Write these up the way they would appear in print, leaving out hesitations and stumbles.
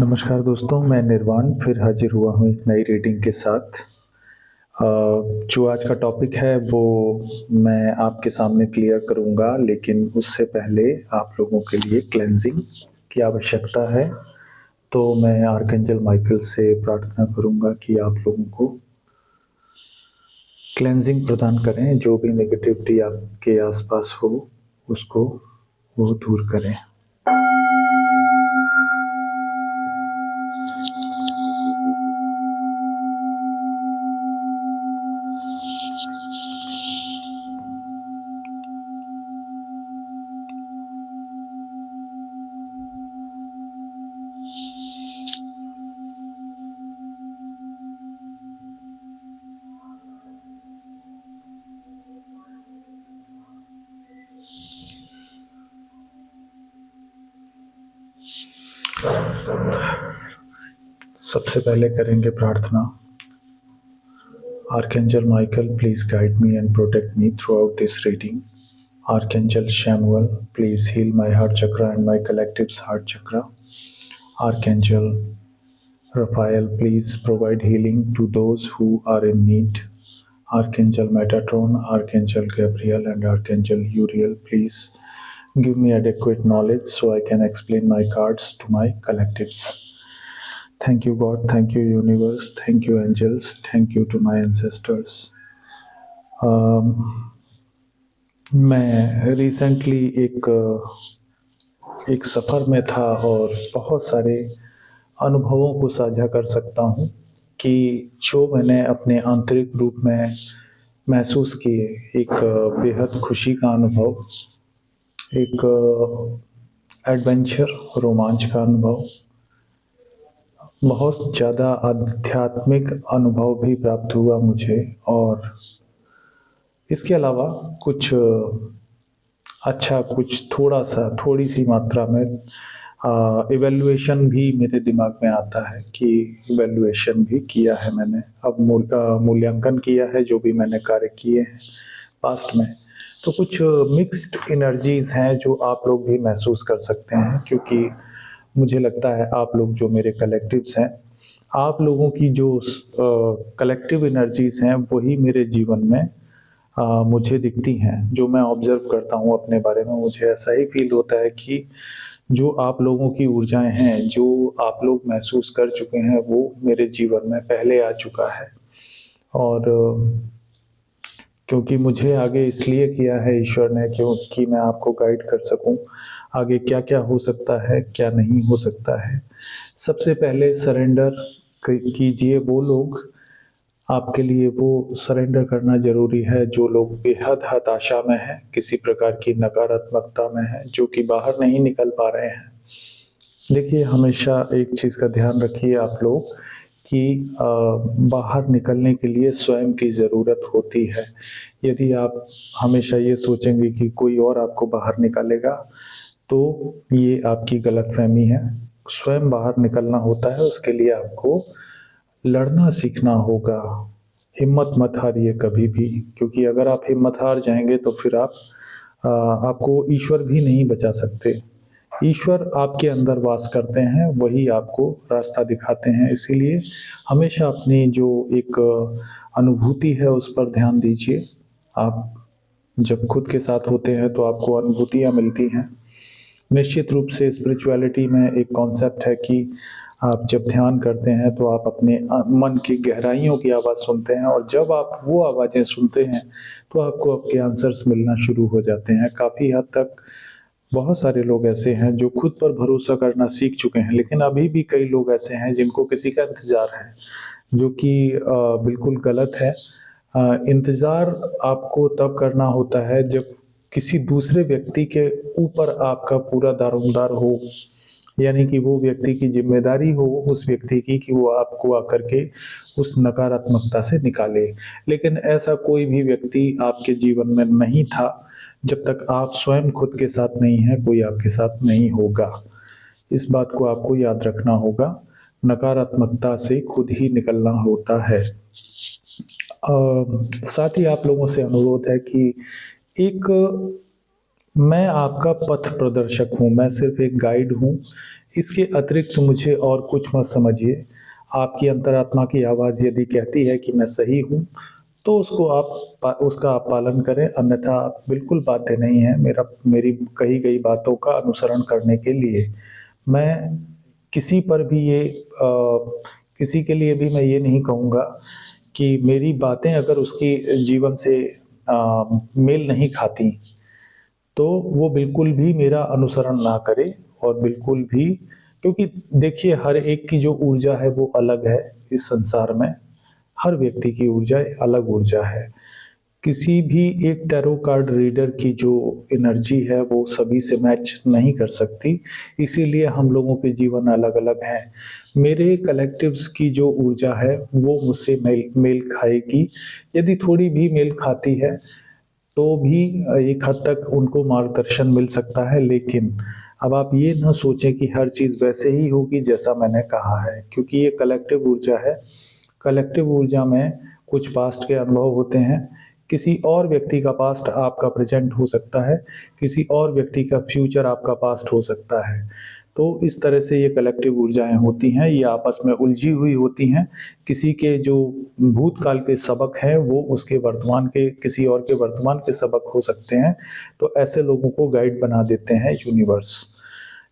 नमस्कार दोस्तों, मैं निर्वाण फिर हाजिर हुआ हूँ एक नई रीडिंग के साथ। जो आज का टॉपिक है वो मैं आपके सामने क्लियर करूँगा, लेकिन उससे पहले आप लोगों के लिए क्लेंजिंग की आवश्यकता है। तो मैं आर्कएंजल माइकल से प्रार्थना करूँगा कि आप लोगों को क्लेंजिंग प्रदान करें, जो भी नेगेटिविटी आपके आसपास हो उसको वो दूर करें। सबसे पहले करेंगे प्रार्थना। Archangel Michael, please guide me and protect me throughout this reading. Archangel Shamuel, please heal my heart chakra and my collective's heart chakra. Archangel Raphael, please provide healing to those who are in need. Archangel Metatron, Archangel Gabriel, and Archangel Uriel, please give me adequate knowledge so I can explain my cards to my collectives. Thank you, God. Thank you, universe. Thank you, angels. Thank you to my ancestors. मैं recently एक सफ़र में था और बहुत सारे अनुभवों को साझा कर सकता हूँ कि जो मैंने अपने आंतरिक रूप में महसूस किए। एक बेहद खुशी का अनुभव, एक एडवेंचर, रोमांच का अनुभव, बहुत ज़्यादा आध्यात्मिक अनुभव भी प्राप्त हुआ मुझे। और इसके अलावा कुछ अच्छा, कुछ थोड़ी सी मात्रा में इवैल्यूएशन भी मेरे दिमाग में आता है कि इवैल्यूएशन भी किया है मैंने। अब मूल्यांकन किया है जो भी मैंने कार्य किए हैं पास्ट में। तो कुछ मिक्स्ड एनर्जीज हैं जो आप लोग भी महसूस कर सकते हैं, क्योंकि मुझे लगता है आप लोग जो मेरे कलेक्टिव्स हैं, आप लोगों की जो कलेक्टिव एनर्जीज हैं वही मेरे जीवन में मुझे दिखती हैं। जो मैं ऑब्जर्व करता हूँ अपने बारे में, मुझे ऐसा ही फील होता है कि जो आप लोगों की ऊर्जाएं हैं, जो आप लोग महसूस कर चुके हैं, वो मेरे जीवन में पहले आ चुका है। और क्योंकि मुझे आगे इसलिए किया है ईश्वर ने, क्योंकि मैं आपको गाइड कर सकूं आगे क्या क्या हो सकता है, क्या नहीं हो सकता है। सबसे पहले सरेंडर कीजिए वो लोग, आपके लिए वो सरेंडर करना ज़रूरी है जो लोग बेहद हताशा में हैं, किसी प्रकार की नकारात्मकता में हैं, जो कि बाहर नहीं निकल पा रहे हैं। देखिए, हमेशा एक चीज़ का ध्यान रखिए आप लोग कि बाहर निकलने के लिए स्वयं की ज़रूरत होती है। यदि आप हमेशा ये सोचेंगे कि कोई और आपको बाहर निकालेगा, तो ये आपकी गलतफ़हमी है। स्वयं बाहर निकलना होता है, उसके लिए आपको लड़ना सीखना होगा। हिम्मत मत हारिए कभी भी, क्योंकि अगर आप हिम्मत हार जाएंगे तो फिर आपको ईश्वर भी नहीं बचा सकते। ईश्वर आपके अंदर वास करते हैं, वही आपको रास्ता दिखाते हैं। इसीलिए हमेशा अपनी जो एक अनुभूति है उस पर ध्यान दीजिए। आप जब खुद के साथ होते हैं तो आपको अनुभूतियाँ मिलती हैं। निश्चित रूप से स्पिरिचुअलिटी में एक कॉन्सेप्ट है कि आप जब ध्यान करते हैं तो आप अपने मन की गहराइयों की आवाज़ सुनते हैं, और जब आप वो आवाज़ें सुनते हैं तो आपको आपके आंसर्स मिलना शुरू हो जाते हैं। काफ़ी हद तक बहुत सारे लोग ऐसे हैं जो खुद पर भरोसा करना सीख चुके हैं, लेकिन अभी भी कई लोग ऐसे हैं जिनको किसी का इंतज़ार है, जो कि बिल्कुल गलत है। इंतज़ार आपको तब करना होता है जब किसी दूसरे व्यक्ति के ऊपर आपका पूरा दारोमदार हो, यानी कि वो व्यक्ति की जिम्मेदारी हो उस व्यक्ति की कि वो आपको आकर के उस नकारात्मकता से निकाले। लेकिन ऐसा कोई भी व्यक्ति आपके जीवन में नहीं था। जब तक आप स्वयं खुद के साथ नहीं हैं, कोई आपके साथ नहीं होगा। इस बात को आपको याद रखना होगा। नकारात्मकता से खुद ही निकलना होता है। साथ ही आप लोगों से अनुरोध है कि एक मैं आपका पथ प्रदर्शक हूँ, मैं सिर्फ एक गाइड हूँ। इसके अतिरिक्त मुझे और कुछ मत समझिए। आपकी अंतरात्मा की आवाज़ यदि कहती है कि मैं सही हूँ, तो उसका आप पालन करें, अन्यथा आप बिल्कुल बाध्य नहीं हैं मेरी कही गई बातों का अनुसरण करने के लिए। मैं किसी पर भी किसी के लिए भी मैं ये नहीं कहूँगा कि मेरी बातें अगर उसकी जीवन से मेल नहीं खाती, तो वो बिल्कुल भी मेरा अनुसरण ना करे और बिल्कुल भी, क्योंकि देखिए हर एक की जो ऊर्जा है वो अलग है इस संसार में। हर व्यक्ति की ऊर्जा अलग ऊर्जा है। किसी भी एक टैरो कार्ड रीडर की जो एनर्जी है वो सभी से मैच नहीं कर सकती, इसीलिए हम लोगों के जीवन अलग-अलग हैं। मेरे कलेक्टिव्स की जो ऊर्जा है वो मुझसे मेल मेल खाएगी। यदि थोड़ी भी मेल खाती है तो भी एक हद तक उनको मार्गदर्शन मिल सकता है, लेकिन अब आप ये ना सोचें कि हर चीज़ वैसे ही होगी जैसा मैंने कहा है, क्योंकि ये कलेक्टिव ऊर्जा है। कलेक्टिव ऊर्जा में कुछ पास्ट के अनुभव होते हैं, किसी और व्यक्ति का पास्ट आपका प्रेजेंट हो सकता है, किसी और व्यक्ति का फ्यूचर आपका पास्ट हो सकता है। तो इस तरह से ये कलेक्टिव ऊर्जाएँ होती हैं, ये आपस में उलझी हुई होती हैं। किसी के जो भूतकाल के सबक हैं, वो उसके वर्तमान के किसी और के वर्तमान के सबक हो सकते हैं। तो ऐसे लोगों को गाइड बना देते हैं यूनिवर्स।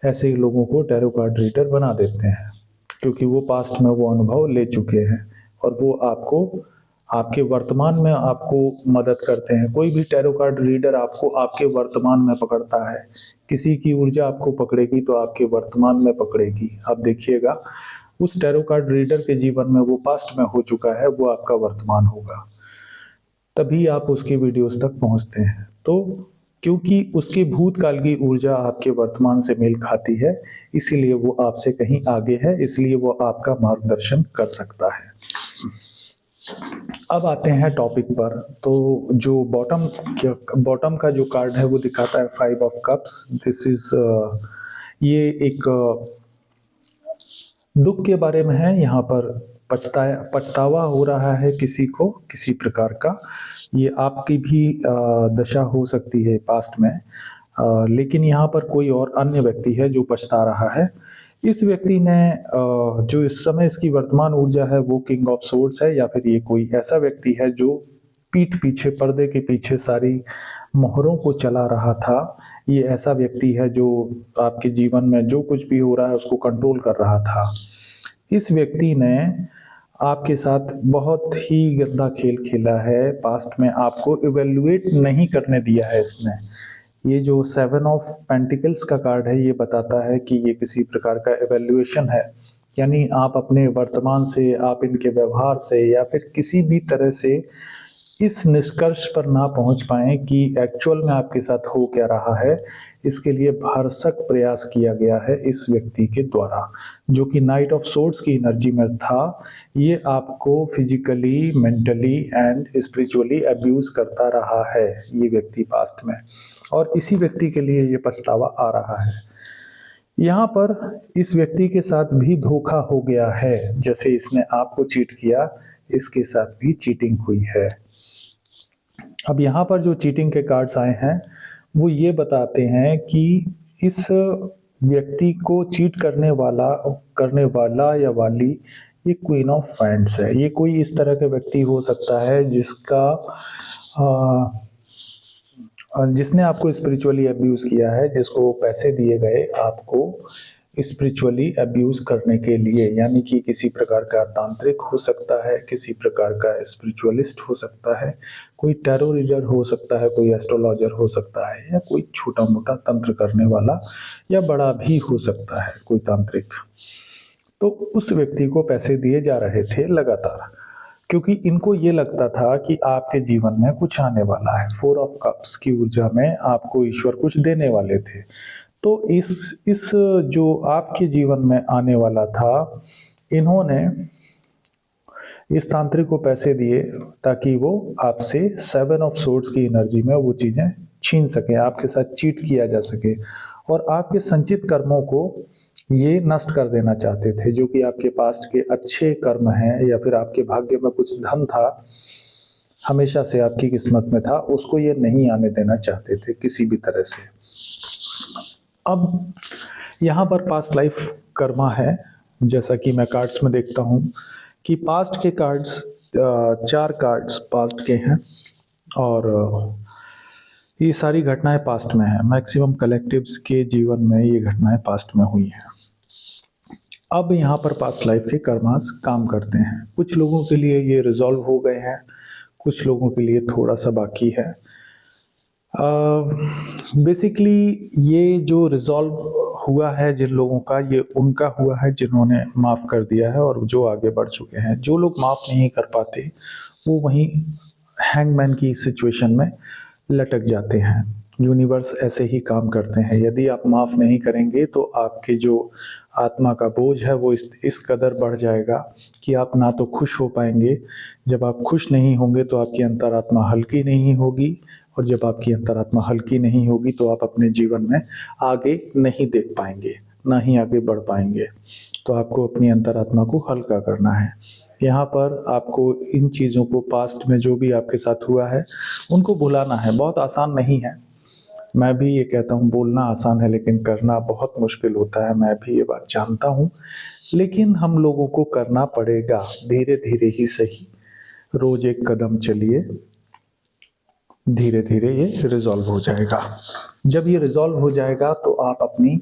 ऐसे लोगों को टैरो कार्ड रीडर बना देते हैं, क्योंकि वो पास्ट में वो अनुभव ले चुके हैं और वो आपके वर्तमान में आपको मदद करते हैं। कोई भी टैरो कार्ड रीडर आपको आपके वर्तमान में पकड़ता है। किसी की ऊर्जा आपको पकड़ेगी तो आपके वर्तमान में पकड़ेगी। आप देखिएगा, उस टैरो कार्ड रीडर के जीवन में वो पास्ट में हो चुका है, वो आपका वर्तमान होगा। तभी आप उसकी वीडियोज़ तक पहुँचते हैं। तो क्योंकि उसके भूतकाल की ऊर्जा आपके वर्तमान से मेल खाती है, इसीलिए वो आपसे कहीं आगे है, इसलिए वो आपका मार्गदर्शन कर सकता है। अब आते हैं टॉपिक पर। तो जो बॉटम का जो कार्ड है वो दिखाता है 5 ऑफ कप्स। दिस इज़ ये एक दुःख के बारे में है। यहाँ पर पछतावा हो रहा है किसी को, किसी प्रकार का। ये आपकी भी दशा हो सकती है पास्ट में। लेकिन यहाँ पर कोई और अन्य व्यक्ति है जो पछता रहा है। इस व्यक्ति ने जो इस समय इसकी वर्तमान ऊर्जा है वो किंग ऑफ सोर्ड्स है, या फिर ये कोई ऐसा व्यक्ति है जो पीठ पीछे, पर्दे के पीछे सारी मोहरों को चला रहा था। ये ऐसा व्यक्ति है जो आपके जीवन में जो कुछ भी हो रहा है उसको कंट्रोल कर रहा था। इस व्यक्ति ने आपके साथ बहुत ही गंदा खेल खेला है। पास्ट में आपको इवैल्यूएट नहीं करने दिया है इसने। ये जो 7 ऑफ पेंटिकल्स का कार्ड है ये बताता है कि ये किसी प्रकार का इवैल्यूएशन है। यानी आप अपने वर्तमान से, आप इनके व्यवहार से या फिर किसी भी तरह से इस निष्कर्ष पर ना पहुंच पाएँ कि एक्चुअल में आपके साथ हो क्या रहा है। इसके लिए भरसक प्रयास किया गया है इस व्यक्ति के द्वारा, जो कि नाइट ऑफ सोर्ड्स की एनर्जी में था। ये आपको physically, mentally and spiritually abuse करता रहा है ये व्यक्ति पास्ट में, और इसी व्यक्ति के लिए ये पछतावा आ रहा है। यहाँ पर इस व्यक्ति के साथ भी धोखा हो गया है। जैसे इसने आपको चीट किया, इसके साथ भी चीटिंग हुई है। अब यहाँ पर जो चीटिंग के कार्ड्स आए हैं वो ये बताते हैं कि इस व्यक्ति को चीट करने वाला या वाली ये क्वीन ऑफ वैंड्स है। ये कोई इस तरह का व्यक्ति हो सकता है जिसने आपको स्पिरिचुअली अब्यूज किया है, जिसको पैसे दिए गए आपको स्पिरिचुअली अब्यूज करने के लिए। यानी कि किसी प्रकार का तांत्रिक हो सकता है, किसी प्रकार का स्पिरिचुअलिस्ट हो सकता है, कोई टैरो रीडर हो सकता है, कोई एस्ट्रोलॉजर हो सकता है, या कोई छोटा मोटा तंत्र करने वाला, या बड़ा भी हो सकता है कोई तांत्रिक। तो उस व्यक्ति को पैसे दिए जा रहे थे लगातार, क्योंकि इनको ये लगता था कि आपके जीवन में कुछ आने वाला है। 4 ऑफ कप्स की ऊर्जा में आपको ईश्वर कुछ देने वाले थे। तो इस जो आपके जीवन में आने वाला था, इन्होंने इस तांत्रिक को पैसे दिए ताकि वो आपसे 7 ऑफ सोर्ड्स की एनर्जी में वो चीज़ें छीन सके, आपके साथ चीट किया जा सके, और आपके संचित कर्मों को ये नष्ट कर देना चाहते थे। जो कि आपके पास्ट के अच्छे कर्म हैं, या फिर आपके भाग्य में कुछ धन था, हमेशा से आपकी किस्मत में था, उसको ये नहीं आने देना चाहते थे किसी भी तरह से। अब यहाँ पर पास्ट लाइफ कर्मा है, जैसा कि मैं कार्ड्स में देखता हूँ कि पास्ट के कार्ड्स, 4 कार्ड्स पास्ट के हैं और ये सारी घटनाएँ पास्ट में हैं। मैक्सिमम कलेक्टिव्स के जीवन में ये घटनाएँ पास्ट में हुई हैं। अब यहाँ पर पास्ट लाइफ के कर्मास काम करते हैं। कुछ लोगों के लिए ये रिज़ॉल्व हो गए हैं, कुछ लोगों के लिए थोड़ा-सा बाकी है। बेसिकली ये जो रिज़ॉल्व हुआ है जिन लोगों का, ये उनका हुआ है जिन्होंने माफ़ कर दिया है और जो आगे बढ़ चुके हैं। जो लोग माफ़ नहीं कर पाते, वो वहीं हैंगमैन की सिचुएशन में लटक जाते हैं। यूनिवर्स ऐसे ही काम करते हैं। यदि आप माफ़ नहीं करेंगे तो आपकी जो आत्मा का बोझ है वो इस कदर बढ़ जाएगा कि आप ना तो खुश हो पाएंगे। जब आप खुश नहीं होंगे तो आपकी अंतरात्मा हल्की नहीं होगी, और जब आपकी अंतरात्मा हल्की नहीं होगी तो आप अपने जीवन में आगे नहीं देख पाएंगे, ना ही आगे बढ़ पाएंगे। तो आपको अपनी अंतरात्मा को हल्का करना है। यहाँ पर आपको इन चीज़ों को, पास्ट में जो भी आपके साथ हुआ है, उनको भुलाना है। बहुत आसान नहीं है, मैं भी ये कहता हूँ बोलना आसान है लेकिन करना बहुत मुश्किल होता है। मैं भी ये बात जानता हूँ, लेकिन हम लोगों को करना पड़ेगा, धीरे धीरे ही सही। रोज एक कदम चलिए, धीरे धीरे ये रिजॉल्व हो जाएगा। जब ये रिजॉल्व हो जाएगा तो आप अपनी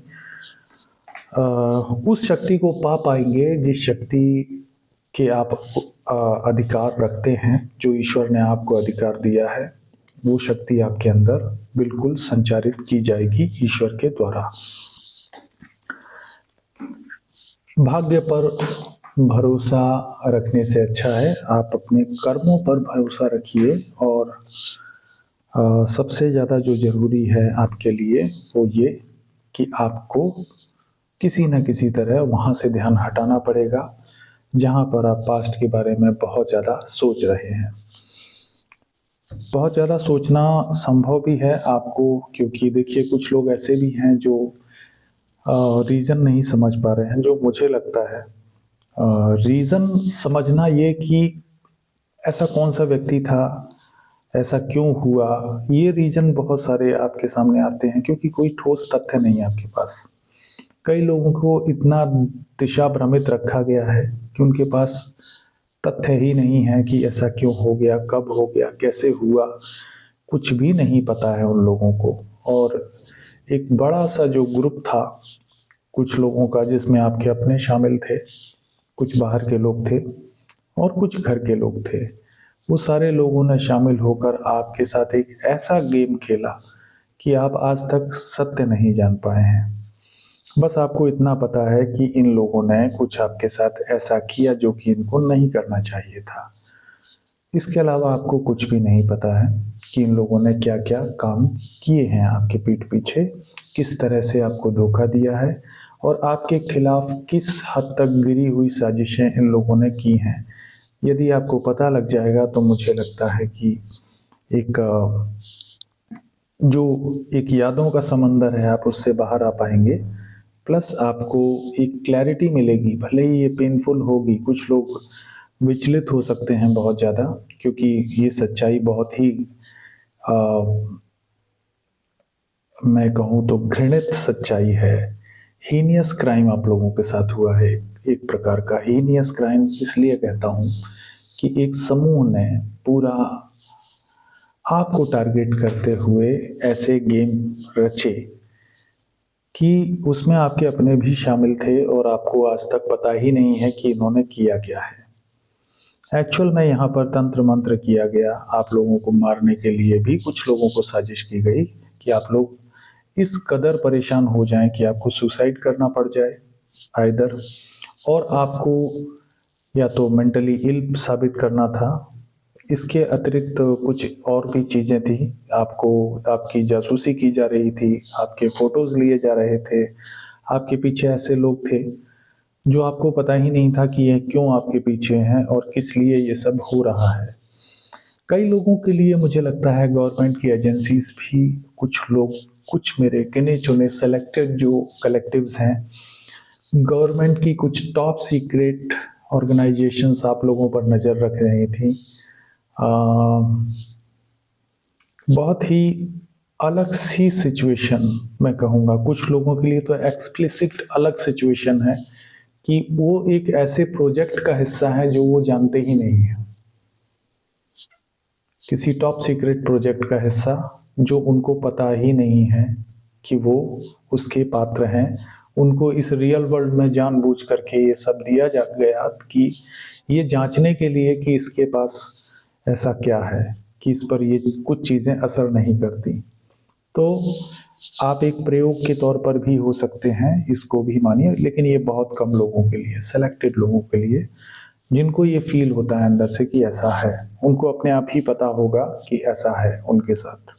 उस शक्ति को पा पाएंगे जिस शक्ति के आप अधिकार रखते हैं, जो ईश्वर ने आपको अधिकार दिया है। वो शक्ति आपके अंदर बिल्कुल संचारित की जाएगी ईश्वर के द्वारा। भाग्य पर भरोसा रखने से अच्छा है आप अपने कर्मों पर भरोसा रखिए। और सबसे ज़्यादा जो ज़रूरी है आपके लिए वो ये कि आपको किसी न किसी तरह वहाँ से ध्यान हटाना पड़ेगा जहाँ पर आप पास्ट के बारे में बहुत ज़्यादा सोच रहे हैं। बहुत ज़्यादा सोचना संभव भी है आपको, क्योंकि देखिए कुछ लोग ऐसे भी हैं जो रीज़न नहीं समझ पा रहे हैं। जो मुझे लगता है रीज़न समझना ये कि ऐसा कौन सा व्यक्ति था, ऐसा क्यों हुआ, ये रीज़न बहुत सारे आपके सामने आते हैं क्योंकि कोई ठोस तथ्य नहीं है आपके पास। कई लोगों को इतना दिशा भ्रमित रखा गया है कि उनके पास तथ्य ही नहीं है कि ऐसा क्यों हो गया, कब हो गया, कैसे हुआ, कुछ भी नहीं पता है उन लोगों को। और एक बड़ा सा जो ग्रुप था कुछ लोगों का, जिसमें आपके अपने शामिल थे, कुछ बाहर के लोग थे और कुछ घर के लोग थे, वो सारे लोगों ने शामिल होकर आपके साथ एक ऐसा गेम खेला कि आप आज तक सत्य नहीं जान पाए हैं। बस आपको इतना पता है कि इन लोगों ने कुछ आपके साथ ऐसा किया जो कि इनको नहीं करना चाहिए था। इसके अलावा आपको कुछ भी नहीं पता है कि इन लोगों ने क्या क्या काम किए हैं आपके पीठ पीछे, किस तरह से आपको धोखा दिया है और आपके खिलाफ किस हद तक गिरी हुई साजिशें इन लोगों ने की हैं। यदि आपको पता लग जाएगा तो मुझे लगता है कि एक जो एक यादों का समंदर है, आप उससे बाहर आ पाएंगे। प्लस आपको एक क्लैरिटी मिलेगी, भले ही ये पेनफुल होगी। कुछ लोग विचलित हो सकते हैं बहुत ज़्यादा, क्योंकि ये सच्चाई बहुत ही मैं कहूँ तो घृणित सच्चाई है। हीनियस क्राइम आप लोगों के साथ हुआ है, एक प्रकार का हीनियस क्राइम इसलिए कहता हूँ कि एक समूह ने पूरा आपको टारगेट करते हुए ऐसे गेम रचे कि उसमें आपके अपने भी शामिल थे और आपको आज तक पता ही नहीं है कि इन्होंने किया क्या है। एक्चुअल में यहाँ पर तंत्र मंत्र किया गया, आप लोगों को मारने के लिए भी कुछ लोगों को साजिश की गई कि आप लोग इस कदर परेशान हो जाएं कि आपको सुसाइड करना पड़ जाए आइदर, और आपको या तो मेंटली इल साबित करना था। इसके अतिरिक्त कुछ और भी चीज़ें थी, आपको आपकी जासूसी की जा रही थी, आपके फ़ोटोज़ लिए जा रहे थे, आपके पीछे ऐसे लोग थे जो आपको पता ही नहीं था कि ये क्यों आपके पीछे हैं और किस लिए ये सब हो रहा है। कई लोगों के लिए मुझे लगता है गवर्नमेंट की एजेंसीज़ भी, कुछ लोग, कुछ मेरे गिने-चुने सेलेक्टेड जो कलेक्टिव्स हैं, गवर्नमेंट की कुछ टॉप सीक्रेट ऑर्गेनाइजेशंस आप लोगों पर नज़र रख रही थी। बहुत ही अलग सी सिचुएशन मैं कहूँगा। कुछ लोगों के लिए तो एक्सप्लिसिट अलग सिचुएशन है कि वो एक ऐसे प्रोजेक्ट का हिस्सा है जो वो जानते ही नहीं है। किसी टॉप सीक्रेट प्रोजेक्ट का हिस्सा जो उनको पता ही नहीं है कि वो उसके पात्र हैं। उनको इस रियल वर्ल्ड में जानबूझ करके ये सब दिया जा गया कि ये जांचने के लिए कि इसके पास ऐसा क्या है कि इस पर ये कुछ चीज़ें असर नहीं करती। तो आप एक प्रयोग के तौर पर भी हो सकते हैं, इसको भी मानिए, लेकिन ये बहुत कम लोगों के लिए, सेलेक्टेड लोगों के लिए, जिनको ये फील होता है अंदर से कि ऐसा है। उनको अपने आप ही पता होगा कि ऐसा है उनके साथ।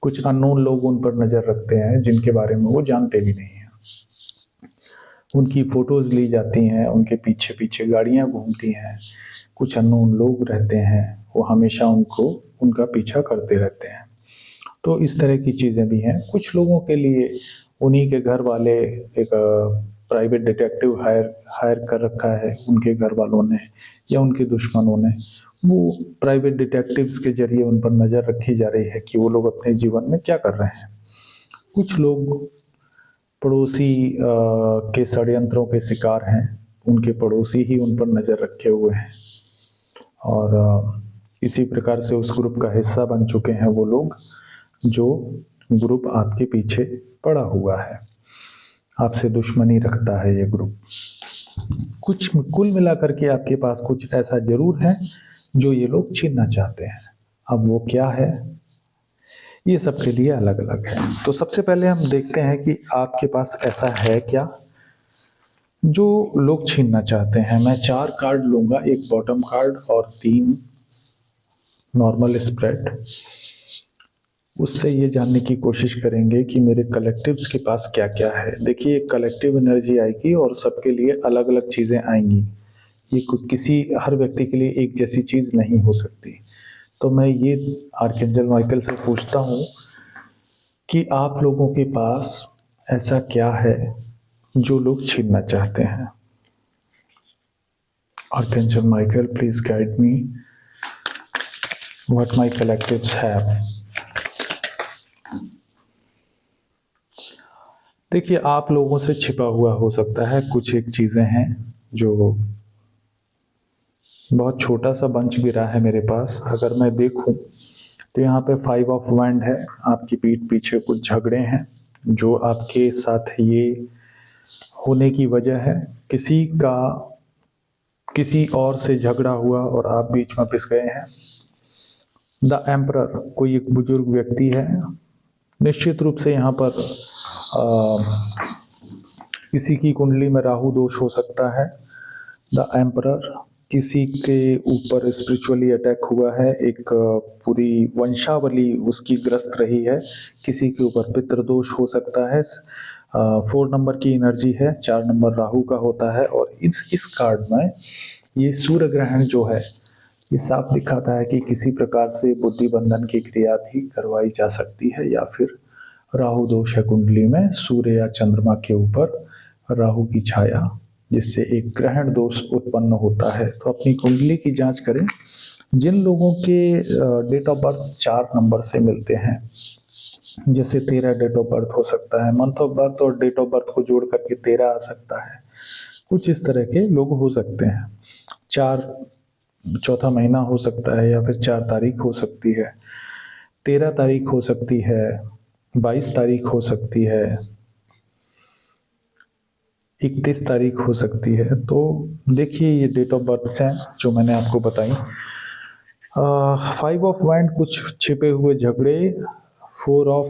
कुछ अननोन लोग उन पर नज़र रखते हैं जिनके बारे में वो जानते भी नहीं हैं। उनकी फ़ोटोज़ ली जाती हैं, उनके पीछे पीछे गाड़ियाँ घूमती हैं। कुछ अननोन लोग रहते हैं, वो हमेशा उनको उनका पीछा करते रहते हैं। तो इस तरह की चीज़ें भी हैं। कुछ लोगों के लिए उन्हीं के घर वाले एक प्राइवेट डिटेक्टिव हायर हायर कर रखा है उनके घर वालों ने या उनके दुश्मनों ने। वो प्राइवेट डिटेक्टिव्स के ज़रिए उन पर नज़र रखी जा रही है कि वो लोग अपने जीवन में क्या कर रहे हैं। कुछ लोग पड़ोसी के षड्यंत्रों के शिकार हैं। उनके पड़ोसी ही उन पर नज़र रखे हुए हैं और इसी प्रकार से उस ग्रुप का हिस्सा बन चुके हैं वो लोग, जो ग्रुप आपके पीछे पड़ा हुआ है। आपसे दुश्मनी रखता है ये ग्रुप। कुछ कुल मिलाकर के आपके पास कुछ ऐसा ज़रूर है जो ये लोग छीनना चाहते हैं। अब वो क्या है, ये सबके लिए अलग अलग है। तो सबसे पहले हम देखते हैं कि आपके पास ऐसा है क्या जो लोग छीनना चाहते हैं। मैं 4 कार्ड लूँगा, एक बॉटम कार्ड और 3 नॉर्मल स्प्रेड। उससे ये जानने की कोशिश करेंगे कि मेरे कलेक्टिव्स के पास क्या-क्या है। देखिए, कलेक्टिव एनर्जी आएगी और सबके लिए अलग-अलग चीज़ें आएँगी। ये किसी हर व्यक्ति के लिए एक जैसी चीज़ नहीं हो सकती। तो मैं ये आर्कएंजल माइकल से पूछता हूँ कि आप लोगों के पास ऐसा क्या है जो लोग छीनना चाहते हैं? Archangel Michael, please guide me what my collectives have. देखिए, आप लोगों से छिपा हुआ हो सकता है कुछ एक चीज़ें हैं जो बहुत छोटा सा बंच गिरा है मेरे पास। अगर मैं देखूं तो यहाँ पे 5 ऑफ वैंड है। आपकी पीठ पीछे कुछ झगड़े हैं जो आपके साथ ये होने की वजह है। किसी का किसी और से झगड़ा हुआ और आप बीच में पिस गए हैं। द एम्परर कोई एक बुजुर्ग व्यक्ति है। निश्चित रूप से यहाँ पर किसी की कुंडली में राहु दोष हो सकता है। द एम्परर किसी के ऊपर स्पिरिचुअली अटैक हुआ है, एक पूरी वंशावली उसकी ग्रस्त रही है। किसी के ऊपर पितृदोष हो सकता है। 4 नंबर की एनर्जी है, 4 नंबर राहु का होता है। और इस कार्ड में ये सूर्य ग्रहण जो है, ये साफ दिखाता है कि किसी प्रकार से बुद्धि बंधन की क्रिया भी करवाई जा सकती है, या फिर राहु दोष है कुंडली में, सूर्य या चंद्रमा के ऊपर राहु की छाया, जिससे एक ग्रहण दोष उत्पन्न होता है। तो अपनी कुंडली की जांच करें। जिन लोगों के डेट ऑफ बर्थ 4 नंबर से मिलते हैं, जैसे 13 डेट ऑफ बर्थ हो सकता है, मंथ ऑफ बर्थ और डेट ऑफ बर्थ को जोड़ करके 13 आ सकता है। कुछ इस तरह के लोग हो सकते हैं। 4 चौथा महीना हो सकता है, या फिर 4 तारीख हो सकती है, 13 तारीख हो सकती है, 22 तारीख हो सकती है, 31 तारीख हो सकती है। तो देखिए, ये डेट ऑफ बर्थ हैं जो मैंने आपको बताई। 5 ऑफ वैंड कुछ छिपे हुए झगड़े। 4 ऑफ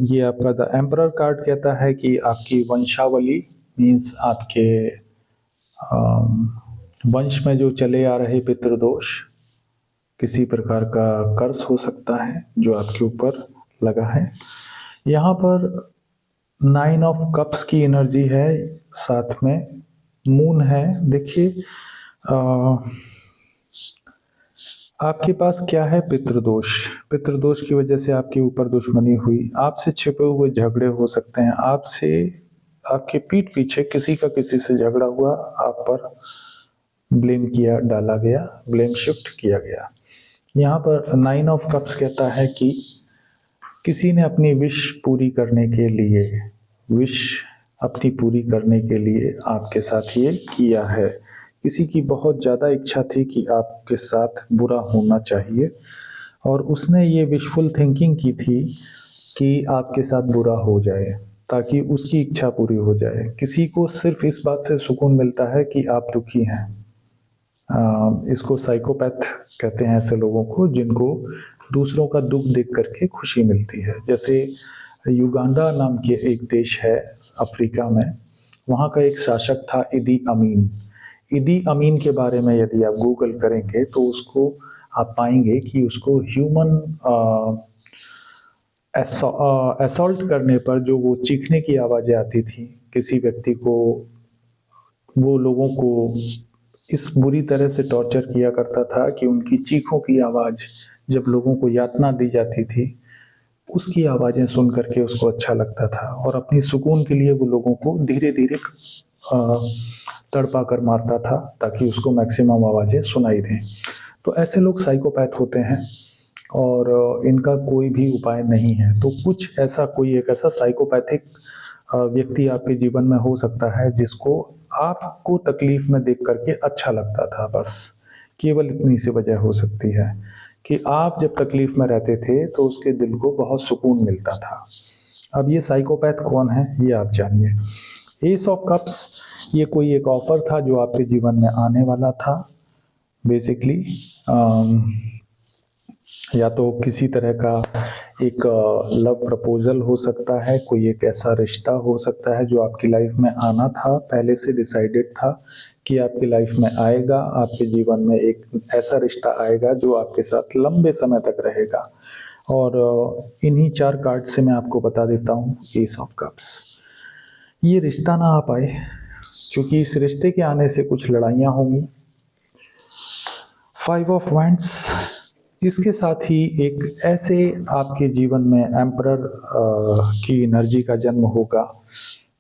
ये आपका द एम्परर कार्ड कहता है कि आपकी वंशावली मीन्स आपके वंश में जो चले आ रहे पितृदोष, किसी प्रकार का कर्ज हो सकता है जो आपके ऊपर लगा है। यहाँ पर 9 ऑफ कप्स की एनर्जी है, साथ में मून है। देखिए, आपके पास क्या है, पितृदोष। पितृदोष की वजह से आपके ऊपर दुश्मनी हुई, आपसे छिपे हुए झगड़े हो सकते हैं, आपसे आपके पीठ पीछे किसी का किसी से झगड़ा हुआ, आप पर ब्लेम किया डाला गया, ब्लेम शिफ्ट किया गया। यहाँ पर 9 ऑफ कप्स कहता है कि किसी ने अपनी विश पूरी करने के लिए विश अपनी पूरी करने के लिए आपके साथ ये किया है। किसी की बहुत ज़्यादा इच्छा थी कि आपके साथ बुरा होना चाहिए और उसने ये विशफुल थिंकिंग की थी कि आपके साथ बुरा हो जाए ताकि उसकी इच्छा पूरी हो जाए। किसी को सिर्फ इस बात से सुकून मिलता है कि आप दुखी हैं। इसको साइकोपैथ कहते हैं, ऐसे लोगों को जिनको दूसरों का दुख देख करके खुशी मिलती है। जैसे युगांडा नाम के एक देश है अफ्रीका में, वहाँ का एक शासक था इदी अमीन। इदी अमीन के बारे में यदि आप गूगल करेंगे तो उसको आप पाएंगे कि उसको ह्यूमन असॉल्ट करने पर जो वो चीखने की आवाज़ें आती थी किसी व्यक्ति को, वो लोगों को इस बुरी तरह से टॉर्चर किया करता था कि उनकी चीखों की आवाज़ जब लोगों को यातना दी जाती थी, उसकी आवाज़ें सुन करके उसको अच्छा लगता था और अपनी सुकून के लिए वो लोगों को धीरे धीरे तड़पा कर मारता था ताकि उसको मैक्सिमम आवाज़ें सुनाई दें। तो ऐसे लोग साइकोपैथ होते हैं और इनका कोई भी उपाय नहीं है। तो कुछ ऐसा कोई एक ऐसा साइकोपैथिक व्यक्ति आपके जीवन में हो सकता है जिसको आपको तकलीफ में देख करके अच्छा लगता था। बस केवल इतनी सी वजह हो सकती है कि आप जब तकलीफ में रहते थे तो उसके दिल को बहुत सुकून मिलता था। अब ये साइकोपैथ कौन है ये आप जानिए। एस ऑफ कप्स ये कोई एक ऑफर था जो आपके जीवन में आने वाला था। बेसिकली या तो किसी तरह का एक लव प्रपोजल हो सकता है, कोई एक ऐसा रिश्ता हो सकता है जो आपकी लाइफ में आना था, पहले से डिसाइडेड था कि आपकी लाइफ में आएगा। आपके जीवन में एक ऐसा रिश्ता आएगा जो आपके साथ लंबे समय तक रहेगा। और इन्हीं 4 कार्ड से मैं आपको बता देता हूँ एस ऑफ कप्स। ये रिश्ता ना आ पाए क्योंकि इस रिश्ते के आने से कुछ लड़ाइयाँ होंगी। 5 ऑफ वैंड्स, इसके साथ ही एक ऐसे आपके जीवन में एम्परर की एनर्जी का जन्म होगा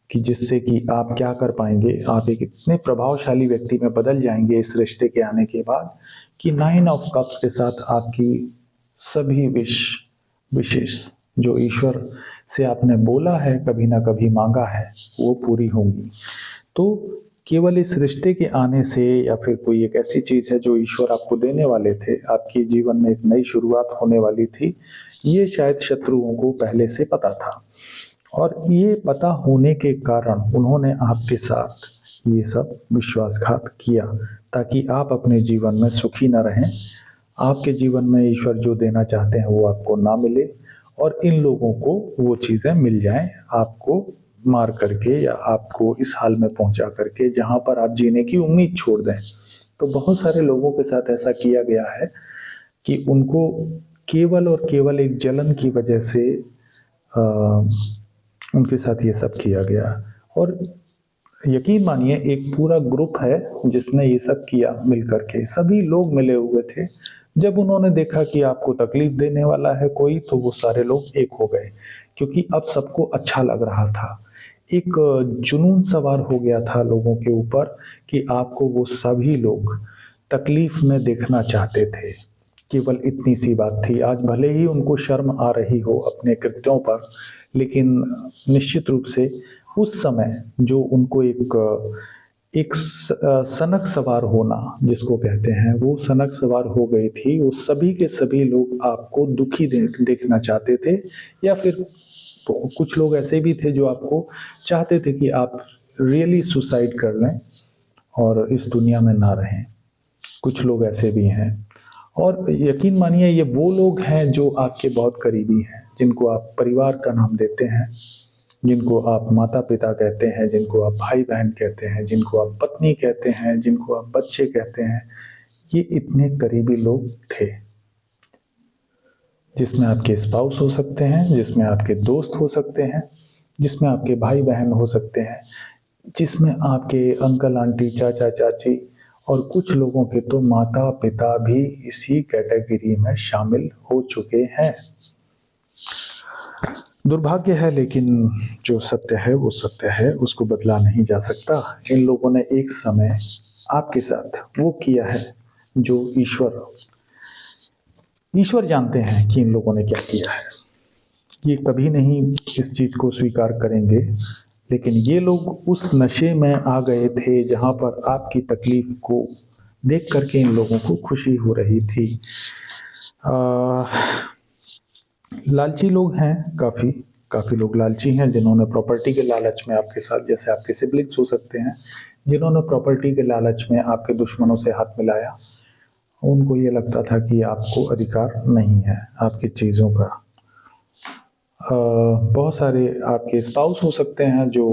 कि जिससे कि आप क्या कर पाएंगे, आप एक इतने प्रभावशाली व्यक्ति में बदल जाएंगे इस रिश्ते के आने के बाद कि 9 ऑफ कप्स के साथ आपकी सभी विशेष जो ईश्वर से आपने बोला है, कभी ना कभी मांगा है, वो पूरी होंगी। तो केवल इस रिश्ते के आने से या फिर कोई एक ऐसी चीज़ है जो ईश्वर आपको देने वाले थे, आपके जीवन में एक नई शुरुआत होने वाली थी, ये शायद शत्रुओं को पहले से पता था और ये पता होने के कारण उन्होंने आपके साथ ये सब विश्वासघात किया ताकि आप अपने जीवन में सुखी न रहें, आपके जीवन में ईश्वर जो देना चाहते हैं वो आपको ना मिले और इन लोगों को वो चीज़ें मिल जाएं, आपको मार करके या आपको इस हाल में पहुंचा करके जहां पर आप जीने की उम्मीद छोड़ दें। तो बहुत सारे लोगों के साथ ऐसा किया गया है कि उनको केवल और केवल एक जलन की वजह से उनके साथ ये सब किया गया। और यकीन मानिए एक पूरा ग्रुप है जिसने ये सब किया मिल करके, सभी लोग मिले हुए थे। जब उन्होंने देखा कि आपको तकलीफ देने वाला है कोई, तो वो सारे लोग एक हो गए क्योंकि अब सबको अच्छा लग रहा था। एक जुनून सवार हो गया था लोगों के ऊपर कि आपको वो सभी लोग तकलीफ में देखना चाहते थे। केवल इतनी सी बात थी। आज भले ही उनको शर्म आ रही हो अपने कृत्यों पर, लेकिन निश्चित रूप से उस समय जो उनको एक सनक सवार होना जिसको कहते हैं, वो सनक सवार हो गई थी। वो सभी के सभी लोग आपको दुखी देखना चाहते थे या फिर कुछ लोग ऐसे भी थे जो आपको चाहते थे कि आप रियली सुसाइड कर लें और इस दुनिया में ना रहें। कुछ लोग ऐसे भी हैं और यकीन मानिए ये वो लोग हैं जो आपके बहुत करीबी हैं, जिनको आप परिवार का नाम देते हैं, जिनको आप माता पिता कहते हैं, जिनको आप भाई बहन कहते हैं, जिनको आप पत्नी कहते हैं, जिनको आप बच्चे कहते हैं। ये इतने करीबी लोग थे जिसमें आपके स्पाउस हो सकते हैं, जिसमें आपके दोस्त हो सकते हैं, जिसमें आपके भाई बहन हो सकते हैं, जिसमें आपके अंकल आंटी चाचा चाची और कुछ लोगों के तो माता पिता भी इसी कैटेगरी में शामिल हो चुके हैं। दुर्भाग्य है, लेकिन जो सत्य है वो सत्य है, उसको बदला नहीं जा सकता। इन लोगों ने एक समय आपके साथ वो किया है जो ईश्वर जानते हैं कि इन लोगों ने क्या किया है। ये कभी नहीं इस चीज़ को स्वीकार करेंगे, लेकिन ये लोग उस नशे में आ गए थे जहाँ पर आपकी तकलीफ को देख करके इन लोगों को खुशी हो रही थी। आ, लालची लोग हैं काफ़ी, काफ़ी लोग लालची हैं जिन्होंने प्रॉपर्टी के लालच में आपके साथ, जैसे आपके सिबलिंग्स हो सकते हैं, जिन्होंने प्रॉपर्टी के लालच में आपके दुश्मनों से हाथ मिलाया। उनको ये लगता था कि आपको अधिकार नहीं है आपकी चीज़ों का। बहुत सारे आपके स्पाउस हो सकते हैं जो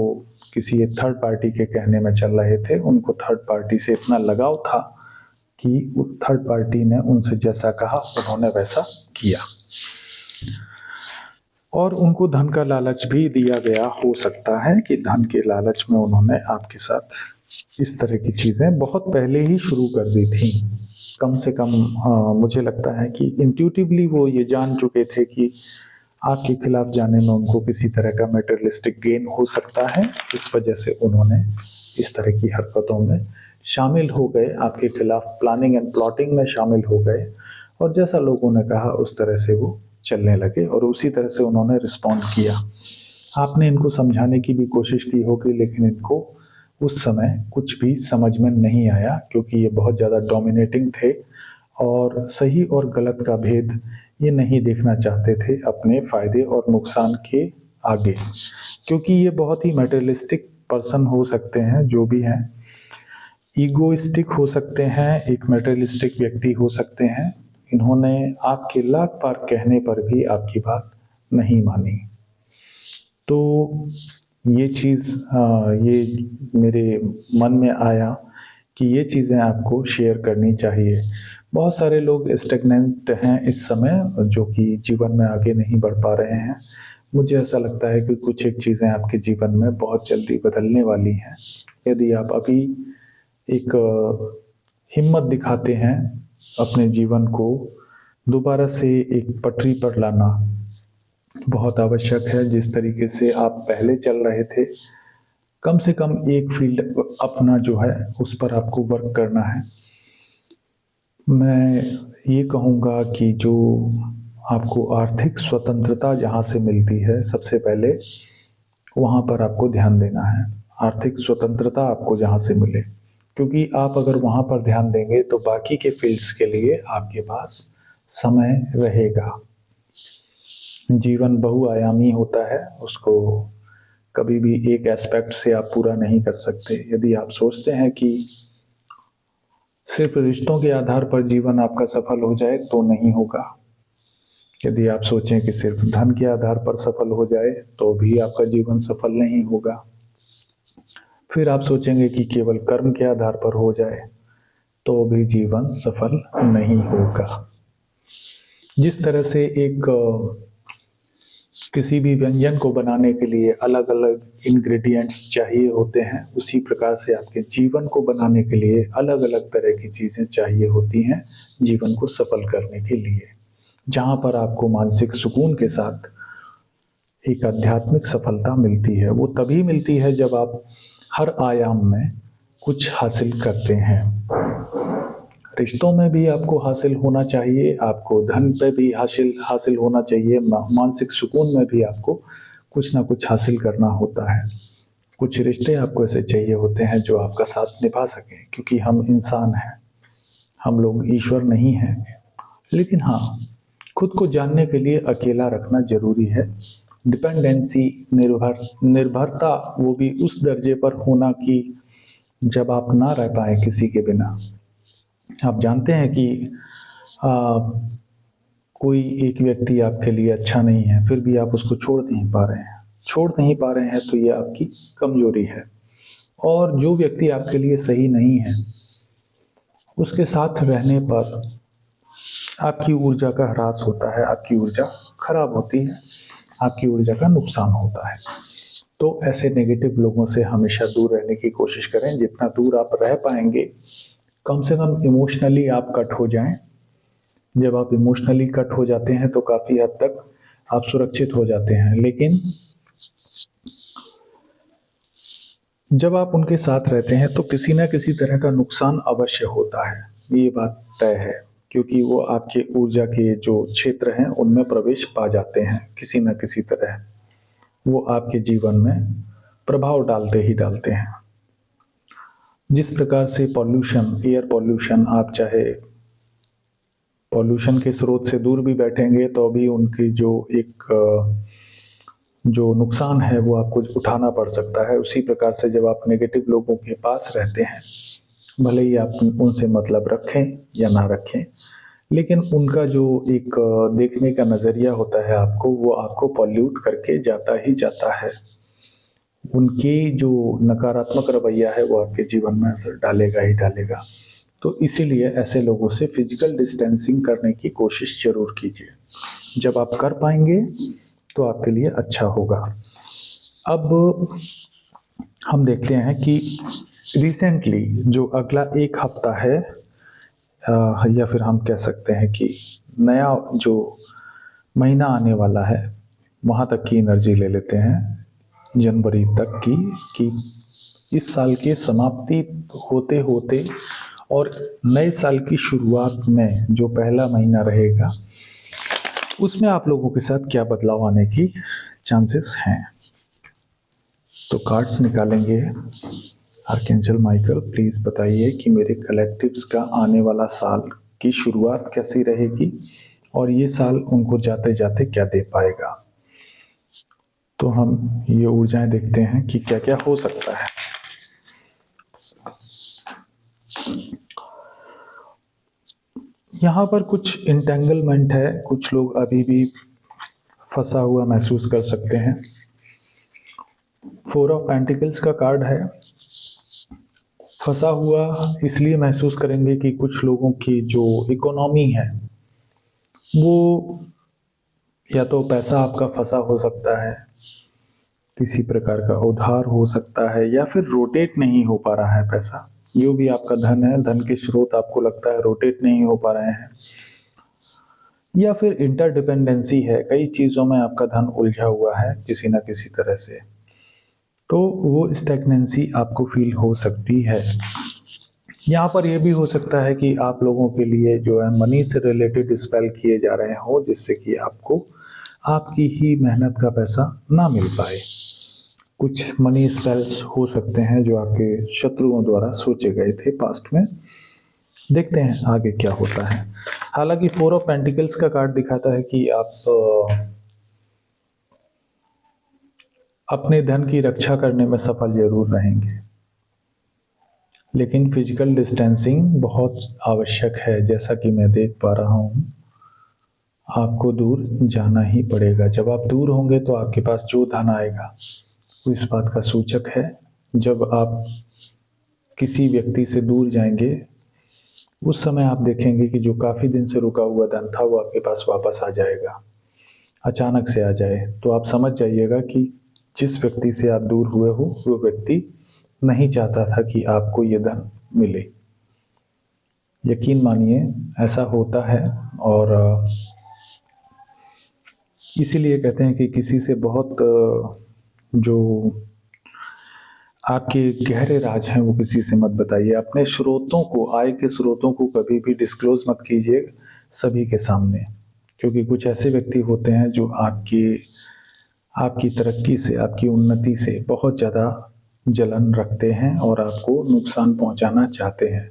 किसी थर्ड पार्टी के कहने में चल रहे थे। उनको थर्ड पार्टी से इतना लगाव था कि थर्ड पार्टी ने उनसे जैसा कहा उन्होंने वैसा किया, और उनको धन का लालच भी दिया गया हो सकता है कि धन के लालच में उन्होंने आपके साथ इस तरह की चीज़ें बहुत पहले ही शुरू कर दी थी। कम से कम मुझे लगता है कि इंट्यूटिवली वो ये जान चुके थे कि आपके खिलाफ जाने में उनको किसी तरह का मेटेरियलिस्टिक गेन हो सकता है। इस वजह से उन्होंने इस तरह की हरकतों में शामिल हो गए, आपके खिलाफ प्लानिंग एंड प्लॉटिंग में शामिल हो गए, और जैसा लोगों ने कहा उस तरह से वो चलने लगे और उसी तरह से उन्होंने रिस्पॉन्ड किया। आपने इनको समझाने की भी कोशिश की होगी, लेकिन इनको उस समय कुछ भी समझ में नहीं आया, क्योंकि ये बहुत ज़्यादा डोमिनेटिंग थे और सही और गलत का भेद ये नहीं देखना चाहते थे अपने फ़ायदे और नुकसान के आगे, क्योंकि ये बहुत ही मटेरियलिस्टिक पर्सन हो सकते हैं, जो भी हैं ईगोइस्टिक हो सकते हैं, एक मटेरियलिस्टिक व्यक्ति हो सकते हैं। इन्होंने आपके लाख बार कहने पर भी आपकी बात नहीं मानी। तो ये चीज़ ये मेरे मन में आया कि ये चीज़ें आपको शेयर करनी चाहिए। बहुत सारे लोग स्टैग्नेंट हैं इस समय, जो कि जीवन में आगे नहीं बढ़ पा रहे हैं। मुझे ऐसा लगता है कि कुछ एक चीज़ें आपके जीवन में बहुत जल्दी बदलने वाली हैं। यदि आप अभी एक हिम्मत दिखाते हैं अपने जीवन को दोबारा से एक पटरी पर लाना बहुत आवश्यक है। जिस तरीके से आप पहले चल रहे थे, कम से कम एक फील्ड अपना जो है उस पर आपको वर्क करना है। मैं ये कहूँगा कि जो आपको आर्थिक स्वतंत्रता जहाँ से मिलती है, सबसे पहले वहाँ पर आपको ध्यान देना है। आर्थिक स्वतंत्रता आपको जहाँ से मिले, क्योंकि आप अगर वहाँ पर ध्यान देंगे तो बाकी के फील्ड्स के लिए आपके पास समय रहेगा। जीवन बहुआयामी होता है, उसको कभी भी एक एस्पेक्ट से आप पूरा नहीं कर सकते। यदि आप सोचते हैं कि सिर्फ रिश्तों के आधार पर जीवन आपका सफल हो जाए तो नहीं होगा। यदि आप सोचें कि सिर्फ धन के आधार पर सफल हो जाए तो भी आपका जीवन सफल नहीं होगा। फिर आप सोचेंगे कि केवल कर्म के आधार पर हो जाए तो भी जीवन सफल नहीं होगा। जिस तरह से एक किसी भी व्यंजन को बनाने के लिए अलग अलग इंग्रेडिएंट्स चाहिए होते हैं, उसी प्रकार से आपके जीवन को बनाने के लिए अलग अलग तरह की चीज़ें चाहिए होती हैं जीवन को सफल करने के लिए। जहाँ पर आपको मानसिक सुकून के साथ एक आध्यात्मिक सफलता मिलती है, वो तभी मिलती है जब आप हर आयाम में कुछ हासिल करते हैं। रिश्तों में भी आपको हासिल होना चाहिए, आपको धन पे भी हासिल होना चाहिए, मानसिक सुकून में भी आपको कुछ ना कुछ हासिल करना होता है। कुछ रिश्ते आपको ऐसे चाहिए होते हैं जो आपका साथ निभा सकें, क्योंकि हम इंसान हैं, हम लोग ईश्वर नहीं हैं। लेकिन हाँ, खुद को जानने के लिए अकेला रखना जरूरी है। डिपेंडेंसी, निर्भरता, वो भी उस दर्जे पर होना कि जब आप ना रह पाए किसी के बिना। आप जानते हैं कि आ, कोई एक व्यक्ति आपके लिए अच्छा नहीं है, फिर भी आप उसको छोड़ नहीं पा रहे हैं तो ये आपकी कमजोरी है। और जो व्यक्ति आपके लिए सही नहीं है, उसके साथ रहने पर आपकी ऊर्जा का ह्रास होता है, आपकी ऊर्जा खराब होती है, आपकी ऊर्जा का नुकसान होता है। तो ऐसे नेगेटिव लोगों से हमेशा दूर रहने की कोशिश करें। जितना दूर आप रह पाएंगे, कम से कम इमोशनली आप कट हो जाएं। जब आप इमोशनली कट हो जाते हैं तो काफ़ी हद तक आप सुरक्षित हो जाते हैं। लेकिन जब आप उनके साथ रहते हैं तो किसी ना किसी तरह का नुकसान अवश्य होता है। ये बात तय है क्योंकि वो आपके ऊर्जा के जो क्षेत्र हैं उनमें प्रवेश पा जाते हैं किसी न किसी तरह। वो आपके जीवन में प्रभाव डालते ही डालते हैं। जिस प्रकार से पॉल्यूशन, एयर पॉल्यूशन, आप चाहे पॉल्यूशन के स्रोत से दूर भी बैठेंगे तो भी उनकी जो नुकसान है वो आपको उठाना पड़ सकता है। उसी प्रकार से जब आप नेगेटिव लोगों के पास रहते हैं, भले ही आप उनसे मतलब रखें या ना रखें, लेकिन उनका जो एक देखने का नज़रिया होता है आपको, वो आपको पॉल्यूट करके जाता ही जाता है। उनकी जो नकारात्मक रवैया है वो आपके जीवन में असर डालेगा ही डालेगा। तो इसीलिए ऐसे लोगों से फिजिकल डिस्टेंसिंग करने की कोशिश जरूर कीजिए। जब आप कर पाएंगे तो आपके लिए अच्छा होगा। अब हम देखते हैं कि रिसेंटली जो अगला एक हफ्ता है, या फिर हम कह सकते हैं कि नया जो महीना आने वाला है, वहाँ तक की एनर्जी ले लेते हैं, जनवरी तक की, कि इस साल की समाप्ति होते होते और नए साल की शुरुआत में जो पहला महीना रहेगा उसमें आप लोगों के साथ क्या बदलाव आने की चांसेस हैं। तो कार्ड्स निकालेंगे। आर्कएंजल माइकल, प्लीज बताइए कि मेरे कलेक्टिव्स का आने वाला साल की शुरुआत कैसी रहेगी और ये साल उनको जाते जाते क्या दे पाएगा। तो हम ये ऊर्जाएं देखते हैं कि क्या क्या हो सकता है। यहाँ पर कुछ इंटेंगलमेंट है, कुछ लोग अभी भी फंसा हुआ महसूस कर सकते हैं। 4 ऑफ पेंटिकल्स का कार्ड है। फंसा हुआ इसलिए महसूस करेंगे कि कुछ लोगों की जो इकोनॉमी है वो, या तो पैसा आपका फंसा हो सकता है, किसी प्रकार का उधार हो सकता है, या फिर रोटेट नहीं हो पा रहा है पैसा। जो भी आपका धन है, धन के स्रोत आपको लगता है रोटेट नहीं हो पा रहे हैं, या फिर इंटरडिपेंडेंसी है, कई चीज़ों में आपका धन उलझा हुआ है किसी ना किसी तरह से, तो वो स्टैग्नेंसी आपको फील हो सकती है। यहाँ पर यह भी हो सकता है कि आप लोगों के लिए जो है मनी से रिलेटेड स्पेल किए जा रहे हो, जिससे कि आपको आपकी ही मेहनत का पैसा ना मिल पाए। कुछ मनी स्पेल्स हो सकते हैं जो आपके शत्रुओं द्वारा सोचे गए थे पास्ट में। देखते हैं आगे क्या होता है। हालांकि 4 ऑफ पेंटिकल्स का कार्ड दिखाता है कि आप अपने धन की रक्षा करने में सफल जरूर रहेंगे, लेकिन फिजिकल डिस्टेंसिंग बहुत आवश्यक है। जैसा कि मैं देख पा रहा हूँ, आपको दूर जाना ही पड़ेगा। जब आप दूर होंगे तो आपके पास जो धन आएगा वो इस बात का सूचक है। जब आप किसी व्यक्ति से दूर जाएंगे उस समय आप देखेंगे कि जो काफ़ी दिन से रुका हुआ धन था वो आपके पास वापस आ जाएगा, अचानक से आ जाए। तो आप समझ जाइएगा कि जिस व्यक्ति से आप दूर हुए हो वो व्यक्ति नहीं चाहता था कि आपको ये धन मिले। यकीन मानिए ऐसा होता है, और इसीलिए कहते हैं कि किसी से बहुत जो आपके गहरे राज हैं वो किसी से मत बताइए। अपने स्रोतों को, आय के स्रोतों को कभी भी डिस्क्लोज मत कीजिए सभी के सामने, क्योंकि कुछ ऐसे व्यक्ति होते हैं जो आपकी तरक्की से, आपकी उन्नति से बहुत ज़्यादा जलन रखते हैं और आपको नुकसान पहुंचाना चाहते हैं।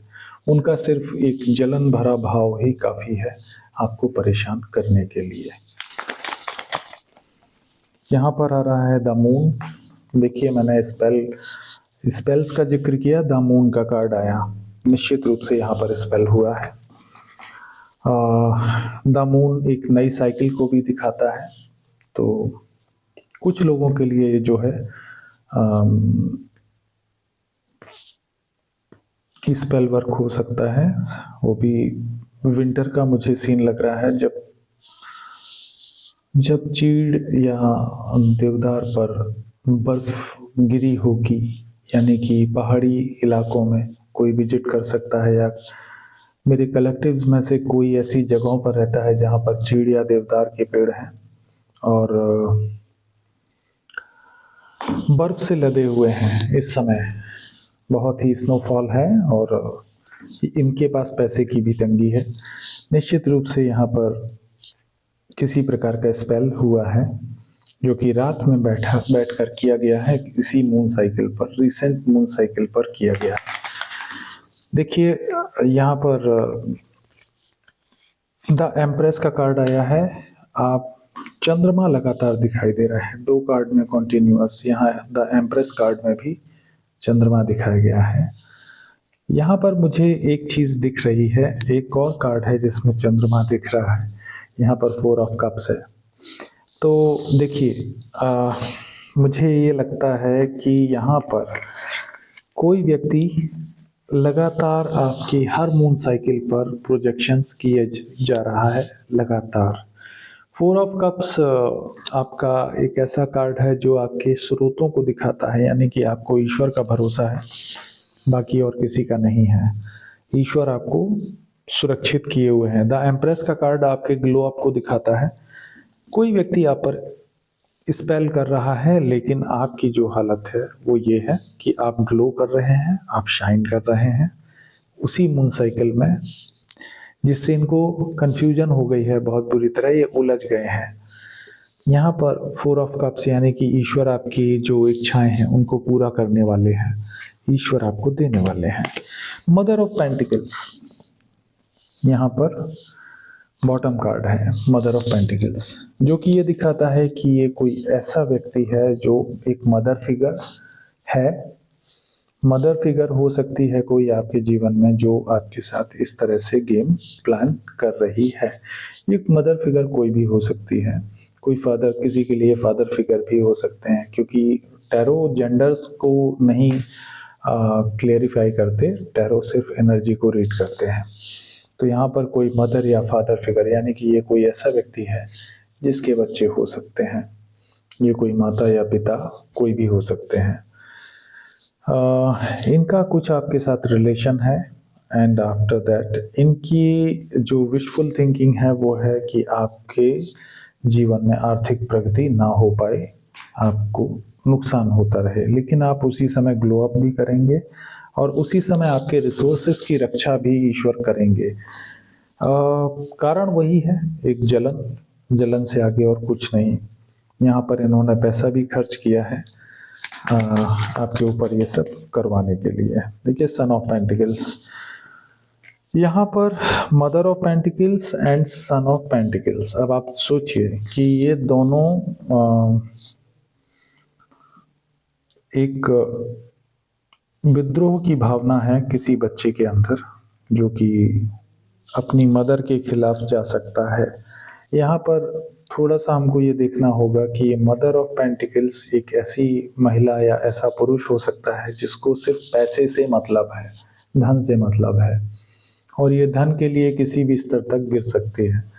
उनका सिर्फ एक जलन भरा भाव ही काफ़ी है आपको परेशान करने के लिए। यहाँ पर आ रहा है द मून। देखिए, मैंने स्पेल्स का जिक्र किया, द मून का कार्ड आया। निश्चित रूप से यहाँ पर स्पेल हुआ है। द मून एक नई साइकिल को भी दिखाता है। तो कुछ लोगों के लिए जो है स्पेल वर्क हो सकता है। वो भी विंटर का मुझे सीन लग रहा है, जब चीड़ या देवदार पर बर्फ गिरी होगी, यानी कि पहाड़ी इलाकों में कोई विजिट कर सकता है, या मेरे कलेक्टिव्स में से कोई ऐसी जगहों पर रहता है जहाँ पर चीड़ या देवदार के पेड़ हैं और बर्फ से लदे हुए हैं। इस समय बहुत ही स्नोफॉल है और इनके पास पैसे की भी तंगी है। निश्चित रूप से यहाँ पर किसी प्रकार का स्पेल हुआ है जो कि रात में बैठकर किया गया है, इसी मून साइकिल पर, रिसेंट मून साइकिल पर किया गया। देखिए यहाँ पर द एम्प्रेस का कार्ड आया है। आप चंद्रमा लगातार दिखाई दे रहा है, 2 कार्ड में कॉन्टिन्यूअस। यहाँ द एम्प्रेस कार्ड में भी चंद्रमा दिखाया गया है। यहाँ पर मुझे एक चीज दिख रही है, एक और कार्ड है जिसमें चंद्रमा दिख रहा है। यहाँ पर 4 ऑफ कप्स है। तो देखिए मुझे ये लगता है कि यहाँ पर कोई व्यक्ति लगातार आपकी हर मून साइकिल पर प्रोजेक्शंस किए जा रहा है लगातार। 4 ऑफ कप्स आपका एक ऐसा कार्ड है जो आपके स्रोतों को दिखाता है, यानी कि आपको ईश्वर का भरोसा है, बाकी और किसी का नहीं है। ईश्वर आपको सुरक्षित किए हुए हैं। द एम्प्रेस का कार्ड आपके ग्लो अप को दिखाता है। कोई व्यक्ति आप पर स्पेल कर रहा है, लेकिन आपकी जो हालत है वो ये है कि आप ग्लो कर रहे हैं, आप शाइन कर रहे हैं उसी मून साइकिल में, जिससे इनको कंफ्यूजन हो गई है बहुत बुरी तरह, ये उलझ गए हैं। यहाँ पर 4 ऑफ कप्स यानी कि ईश्वर आपकी जो इच्छाएं हैं उनको पूरा करने वाले हैं, ईश्वर आपको देने वाले हैं। मदर ऑफ पेंटिकल्स यहाँ पर बॉटम कार्ड है, मदर ऑफ पेंटिकल्स, जो कि ये दिखाता है कि ये कोई ऐसा व्यक्ति है जो एक मदर फिगर है। मदर फिगर हो सकती है कोई आपके जीवन में जो आपके साथ इस तरह से गेम प्लान कर रही है। ये मदर फिगर कोई भी हो सकती है, कोई फादर, किसी के लिए फादर फिगर भी हो सकते हैं, क्योंकि टैरो जेंडर्स को नहीं क्लेरिफाई करते, टैरो सिर्फ एनर्जी को रीड करते हैं। तो यहाँ पर कोई मदर या फादर फिगर यानी कि ये कोई ऐसा व्यक्ति है जिसके बच्चे हो सकते हैं, ये कोई माता या पिता कोई भी हो सकते हैं। इनका कुछ आपके साथ रिलेशन है, एंड आफ्टर दैट इनकी जो विशफुल थिंकिंग है वो है कि आपके जीवन में आर्थिक प्रगति ना हो पाए, आपको नुकसान होता रहे, लेकिन आप उसी समय ग्लो अप भी करेंगे और उसी समय आपके रिसोर्सेस की रक्षा भी ईश्वर करेंगे। कारण वही है, एक जलन से आगे और कुछ नहीं। यहाँ पर इन्होंने पैसा भी खर्च किया है आपके ऊपर ये सब करवाने के लिए। देखिए सन ऑफ पेंटिकल्स, यहाँ पर mother of pentacles and son of pentacles. अब आप सोचिए कि ये दोनों एक विद्रोह की भावना है किसी बच्चे के अंदर, जो कि अपनी मदर के खिलाफ जा सकता है। यहाँ पर थोड़ा सा हमको ये देखना होगा कि ये मदर ऑफ पेंटिकल्स एक ऐसी महिला या ऐसा पुरुष हो सकता है जिसको सिर्फ पैसे से मतलब है, धन से मतलब है, और ये धन के लिए किसी भी स्तर तक गिर सकती है।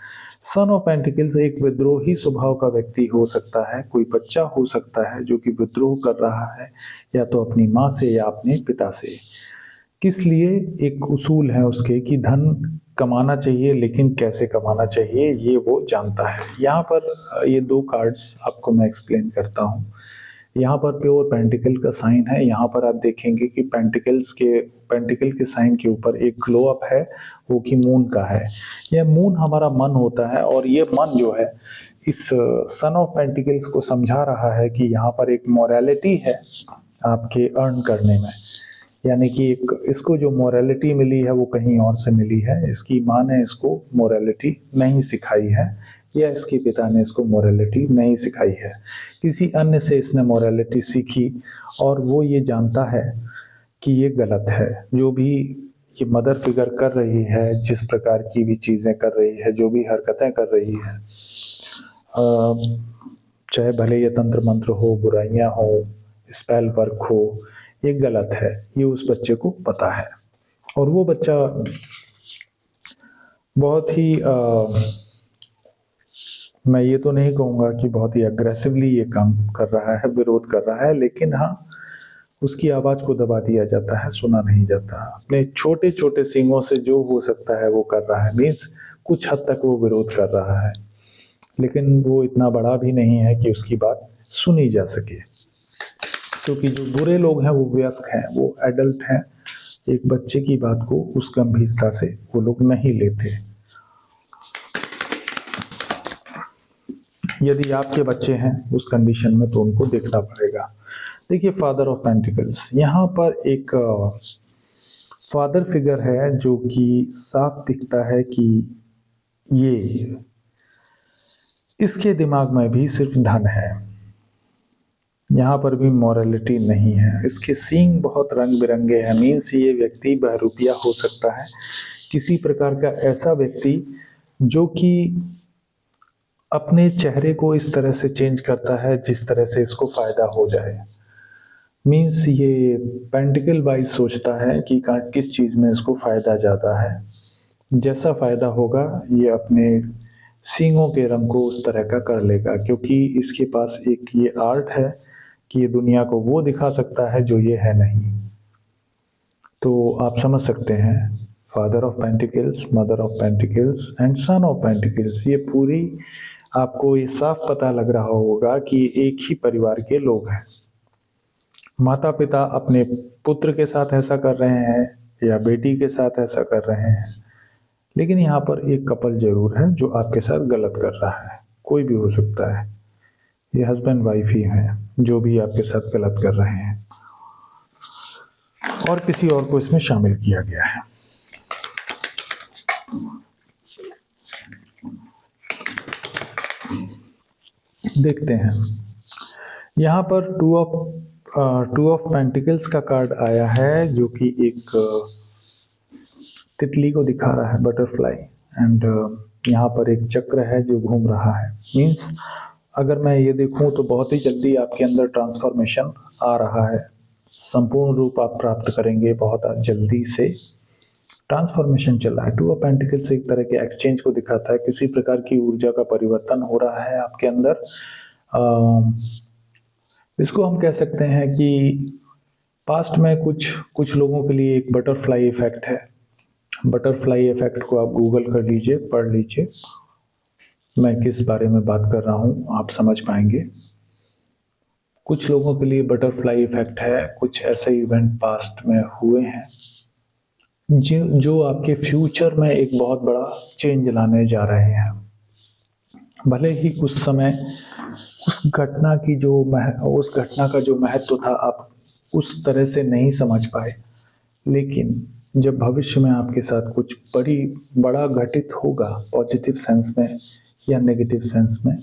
सन ऑफ पेंटिकल्स एक विद्रोही स्वभाव का व्यक्ति हो सकता है, कोई बच्चा हो सकता है जो कि विद्रोह कर रहा है, या तो अपनी माँ से या अपने पिता से। किस लिए? एक उसूल है उसके कि धन कमाना चाहिए, लेकिन कैसे कमाना चाहिए ये वो जानता है। यहाँ पर ये 2 कार्ड्स आपको मैं एक्सप्लेन करता हूँ। यहाँ पर प्योर पेंटिकल का साइन है। यहाँ पर आप देखेंगे कि पेंटिकल के साइन के ऊपर एक ग्लो अप है, वो कि मून का है। यह मून हमारा मन होता है, और ये मन जो है इस सन ऑफ पेंटिकल्स को समझा रहा है कि यहाँ पर एक मोरालिटी है आपके अर्न करने में, यानी कि इसको जो मोरालिटी मिली है वो कहीं और से मिली है। इसकी माँ ने इसको मोरालिटी नहीं सिखाई है, या इसके पिता ने इसको मोरालिटी नहीं सिखाई है, किसी अन्य से इसने मोरालिटी सीखी, और वो ये जानता है कि ये गलत है। जो भी ये मदर फिगर कर रही है, जिस प्रकार की भी चीज़ें कर रही है, जो भी हरकतें कर रही है, चाहे भले ये तंत्र मंत्र हो, बुराइयां हो, स्पेल वर्क हो, ये गलत है। ये उस बच्चे को पता है, और वो बच्चा बहुत ही मैं ये तो नहीं कहूँगा कि बहुत ही अग्रेसिवली ये काम कर रहा है, विरोध कर रहा है, लेकिन हाँ, उसकी आवाज़ को दबा दिया जाता है, सुना नहीं जाता। अपने छोटे छोटे सींगों से जो हो सकता है वो कर रहा है, मीन्स कुछ हद तक वो विरोध कर रहा है, लेकिन वो इतना बड़ा भी नहीं है कि उसकी बात सुनी जा सके, क्योंकि जो बुरे लोग हैं वो वयस्क हैं, वो एडल्ट हैं। एक बच्चे की बात को उस गंभीरता से वो लोग नहीं लेते। यदि आपके बच्चे हैं उस कंडीशन में तो उनको देखना पड़ेगा। देखिए फादर ऑफ पेंटिकल्स, यहाँ पर एक फादर फिगर है जो कि साफ दिखता है कि ये इसके दिमाग में भी सिर्फ धन है, यहाँ पर भी मॉरलिटी नहीं है। इसके सींग बहुत रंग बिरंगे हैं, मीन्स ये व्यक्ति बहरूपिया हो सकता है, किसी प्रकार का ऐसा व्यक्ति जो कि अपने चेहरे को इस तरह से चेंज करता है जिस तरह से इसको फायदा हो जाए। मीन्स ये पेंटिकल वाइज सोचता है कि किस चीज़ में इसको फायदा ज़्यादा है, जैसा फायदा होगा ये अपने सींगों के रंग को उस तरह का कर लेगा, क्योंकि इसके पास एक ये आर्ट है कि ये दुनिया को वो दिखा सकता है जो ये है नहीं। तो आप समझ सकते हैं father of pentacles, mother of pentacles and son of pentacles, ये पूरी आपको ये साफ पता लग रहा होगा कि एक ही परिवार के लोग हैं। माता पिता अपने पुत्र के साथ ऐसा कर रहे हैं या बेटी के साथ ऐसा कर रहे हैं, लेकिन यहाँ पर एक कपल जरूर है जो आपके साथ गलत कर रहा है। कोई भी हो सकता है, ये हस्बैंड वाइफ ही हैं जो भी आपके साथ गलत कर रहे हैं, और किसी और को इसमें शामिल किया गया है। देखते हैं यहाँ पर टू ऑफ पेंटिकल्स का कार्ड आया है जो कि एक तितली को दिखा रहा है, बटरफ्लाई, एंड यहाँ पर एक चक्र है जो घूम रहा है। मीन्स अगर मैं ये देखूं तो बहुत ही जल्दी आपके अंदर ट्रांसफॉर्मेशन आ रहा है, संपूर्ण रूप आप प्राप्त करेंगे, बहुत जल्दी से ट्रांसफॉर्मेशन चल रहा है। टू ऑफ पेंटिकल्स एक तरह के एक्सचेंज को दिखाता है, किसी प्रकार की ऊर्जा का परिवर्तन हो रहा है आपके अंदर। इसको हम कह सकते हैं कि पास्ट में कुछ लोगों के लिए एक बटरफ्लाई इफेक्ट है। बटरफ्लाई इफेक्ट को आप गूगल कर लीजिए, पढ़ लीजिए, मैं किस बारे में बात कर रहा हूँ आप समझ पाएंगे। कुछ लोगों के लिए बटरफ्लाई इफेक्ट है, कुछ ऐसे इवेंट पास्ट में हुए हैं जो आपके फ्यूचर में एक बहुत बड़ा चेंज लाने जा रहे हैं। भले ही कुछ समय उस घटना का जो महत्व था आप उस तरह से नहीं समझ पाए, लेकिन जब भविष्य में आपके साथ कुछ बड़ा घटित होगा, पॉजिटिव सेंस में या नेगेटिव सेंस में,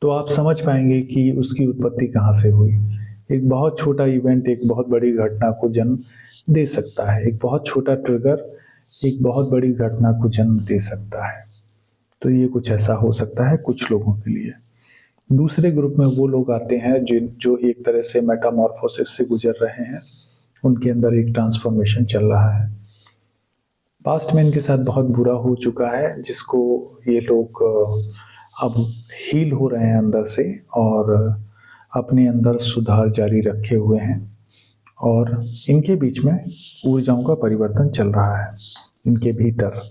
तो आप समझ पाएंगे कि उसकी उत्पत्ति कहाँ से हुई। एक बहुत छोटा इवेंट एक बहुत बड़ी घटना को जन्म दे सकता है, एक बहुत छोटा ट्रिगर एक बहुत बड़ी घटना को जन्म दे सकता है। तो ये कुछ ऐसा हो सकता है कुछ लोगों के लिए। दूसरे ग्रुप में वो लोग आते हैं जो एक तरह से मेटामॉर्फोसिस से गुजर रहे हैं, उनके अंदर एक ट्रांसफॉर्मेशन चल रहा है। पास्ट में इनके साथ बहुत बुरा हो चुका है, जिसको ये लोग अब हील हो रहे हैं अंदर से और अपने अंदर सुधार जारी रखे हुए हैं, और इनके बीच में ऊर्जाओं का परिवर्तन चल रहा है इनके भीतर।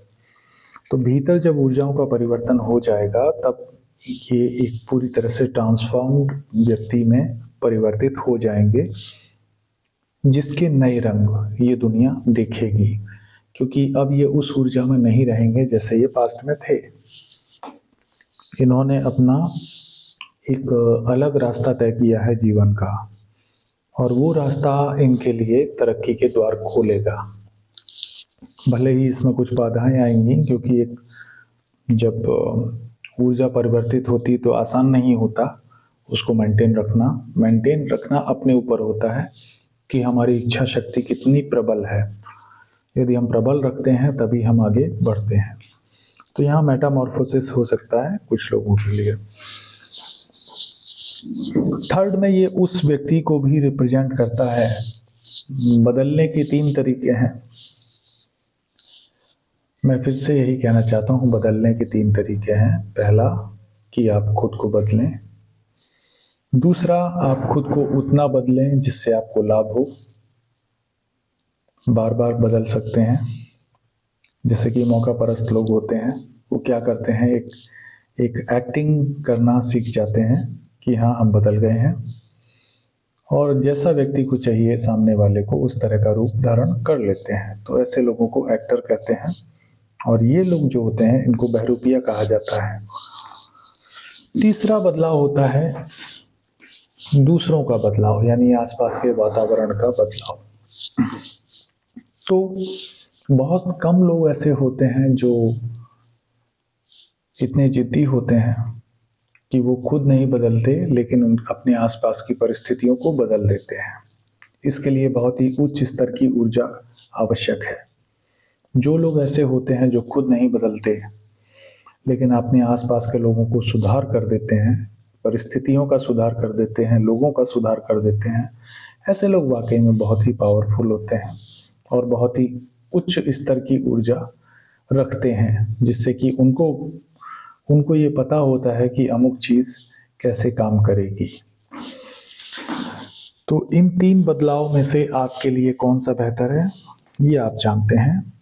तो भीतर जब ऊर्जाओं का परिवर्तन हो जाएगा तब ये एक पूरी तरह से ट्रांसफॉर्म्ड व्यक्ति में परिवर्तित हो जाएंगे, जिसके नए रंग ये दुनिया देखेगी, क्योंकि अब ये उस ऊर्जा में नहीं रहेंगे जैसे ये पास्ट में थे। इन्होंने अपना एक अलग रास्ता तय किया है जीवन का, और वो रास्ता इनके लिए तरक्की के द्वार खोलेगा। भले ही इसमें कुछ बाधाएं आएंगी, क्योंकि एक जब ऊर्जा परिवर्तित होती तो आसान नहीं होता उसको मेंटेन रखना अपने ऊपर होता है कि हमारी इच्छा शक्ति कितनी प्रबल है। यदि हम प्रबल रखते हैं तभी हम आगे बढ़ते हैं। तो यहाँ मेटामॉर्फोसिस हो सकता है कुछ लोगों के लिए। थर्ड में ये उस व्यक्ति को भी रिप्रेजेंट करता है। बदलने के 3 तरीके हैं। मैं फिर से यही कहना चाहता हूँ, बदलने के 3 तरीके हैं। पहला कि आप खुद को बदलें, दूसरा आप खुद को उतना बदलें जिससे आपको लाभ हो। बार बार बदल सकते हैं। जैसे कि मौका परस्त लोग होते हैं, वो क्या करते हैं, एक एक्टिंग करना सीख जाते हैं कि हाँ हम बदल गए हैं, और जैसा व्यक्ति को चाहिए सामने वाले को उस तरह का रूप धारण कर लेते हैं। तो ऐसे लोगों को एक्टर कहते हैं, और ये लोग जो होते हैं इनको बहरूपिया कहा जाता है। तीसरा बदलाव होता है दूसरों का बदलाव, यानी आसपास के वातावरण का बदलाव। तो बहुत कम लोग ऐसे होते हैं जो इतने जिद्दी होते हैं कि वो खुद नहीं बदलते, लेकिन उन अपने आसपास की परिस्थितियों को बदल देते हैं। इसके लिए बहुत ही उच्च स्तर की ऊर्जा आवश्यक है। जो लोग ऐसे होते हैं जो खुद नहीं बदलते, लेकिन अपने आसपास के लोगों को सुधार कर देते हैं, परिस्थितियों का सुधार कर देते हैं, लोगों का सुधार कर देते हैं, ऐसे लोग वाकई में बहुत ही पावरफुल होते हैं और बहुत ही उच्च स्तर की ऊर्जा रखते हैं, जिससे कि उनको उनको ये पता होता है कि अमुक चीज़ कैसे काम करेगी। तो इन 3 बदलाव में से आपके लिए कौन सा बेहतर है, ये आप जानते हैं।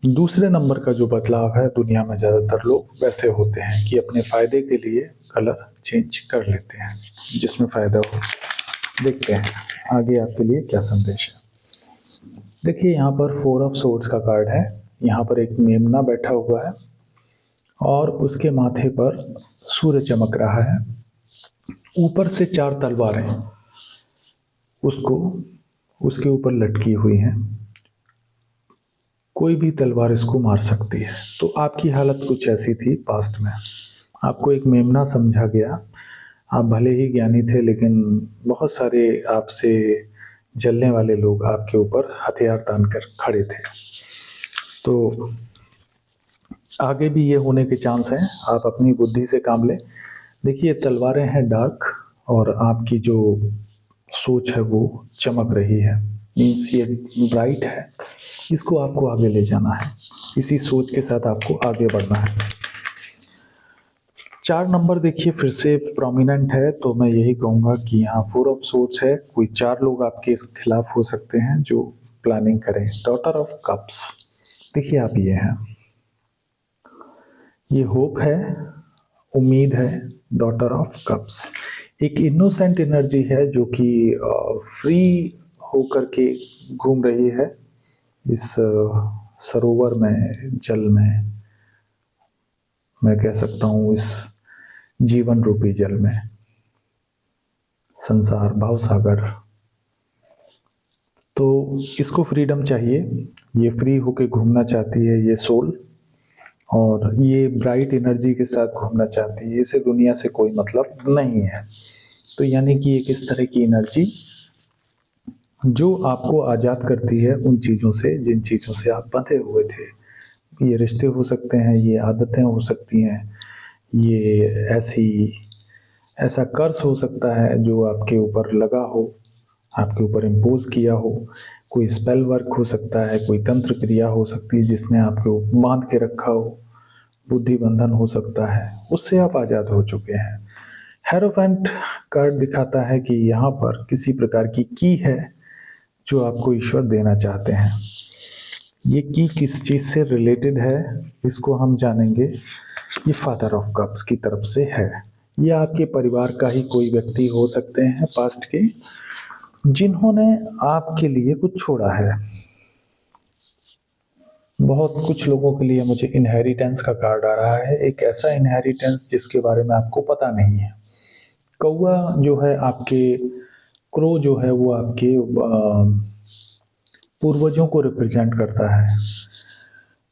दूसरे नंबर का जो बदलाव है, दुनिया में ज़्यादातर लोग वैसे होते हैं कि अपने फ़ायदे के लिए कलर चेंज कर लेते हैं, जिसमें फ़ायदा हो। देखते हैं आगे आपके लिए क्या संदेश है। देखिए, यहाँ पर 4 ऑफ सोर्ड्स का कार्ड है। यहाँ पर एक मेमना बैठा हुआ है और उसके माथे पर सूर्य चमक रहा है। ऊपर से 4 तलवारें उसको उसके ऊपर लटकी हुई हैं। कोई भी तलवार इसको मार सकती है। तो आपकी हालत कुछ ऐसी थी पास्ट में। आपको एक मेमना समझा गया। आप भले ही ज्ञानी थे, लेकिन बहुत सारे आपसे जलने वाले लोग आपके ऊपर हथियार तान कर खड़े थे। तो आगे भी ये होने के चांस हैं। आप अपनी बुद्धि से काम लें। देखिए, तलवारें हैं डार्क और आपकी जो सोच है वो चमक रही है। मीन्स ये ब्राइट है। इसको आपको आगे ले जाना है। इसी सोच के साथ आपको आगे बढ़ना है। 4 नंबर देखिए फिर से प्रोमिनेंट है, तो मैं यही कहूँगा कि यहाँ 4 ऑफ सोर्ड्स है। कोई 4 लोग आपके खिलाफ हो सकते हैं जो प्लानिंग करें। डॉटर ऑफ कप्स, देखिए आप ये हैं, ये होप है, उम्मीद है। डॉटर ऑफ कप्स एक इनोसेंट एनर्जी है जो कि फ्री होकर के घूम रही है इस सरोवर में, जल में, मैं कह सकता हूँ इस जीवन रूपी जल में, संसार भावसागर। तो इसको फ्रीडम चाहिए। ये फ्री होके घूमना चाहती है ये सोल, और ये ब्राइट एनर्जी के साथ घूमना चाहती है। इसे दुनिया से कोई मतलब नहीं है। तो यानी कि एक इस तरह की एनर्जी जो आपको आज़ाद करती है उन चीज़ों से जिन चीज़ों से आप बंधे हुए थे। ये रिश्ते हो सकते हैं, ये आदतें हो सकती हैं, ये ऐसा कर्ज हो सकता है जो आपके ऊपर लगा हो, आपके ऊपर इम्पोज किया हो। कोई स्पेल वर्क हो सकता है, कोई तंत्र क्रिया हो सकती है जिसने आपको बांध के रखा हो, बुद्धि बंधन हो सकता है, उससे आप आज़ाद हो चुके हैं। हेरोफेंट कार्ड दिखाता है कि यहाँ पर किसी प्रकार की है जो आपको ईश्वर देना चाहते हैं। ये की किस चीज़ से रिलेटेड है इसको हम जानेंगे। ये फादर ऑफ कप्स की तरफ से है। ये आपके परिवार का ही कोई व्यक्ति हो सकते हैं पास्ट के, जिन्होंने आपके लिए कुछ छोड़ा है। बहुत कुछ लोगों के लिए मुझे इनहेरिटेंस का कार्ड आ रहा है। एक ऐसा इनहेरिटेंस जिसके बारे में आपको पता नहीं है। कौवा जो है आपके, क्रो जो है वो आपके पूर्वजों को रिप्रेजेंट करता है।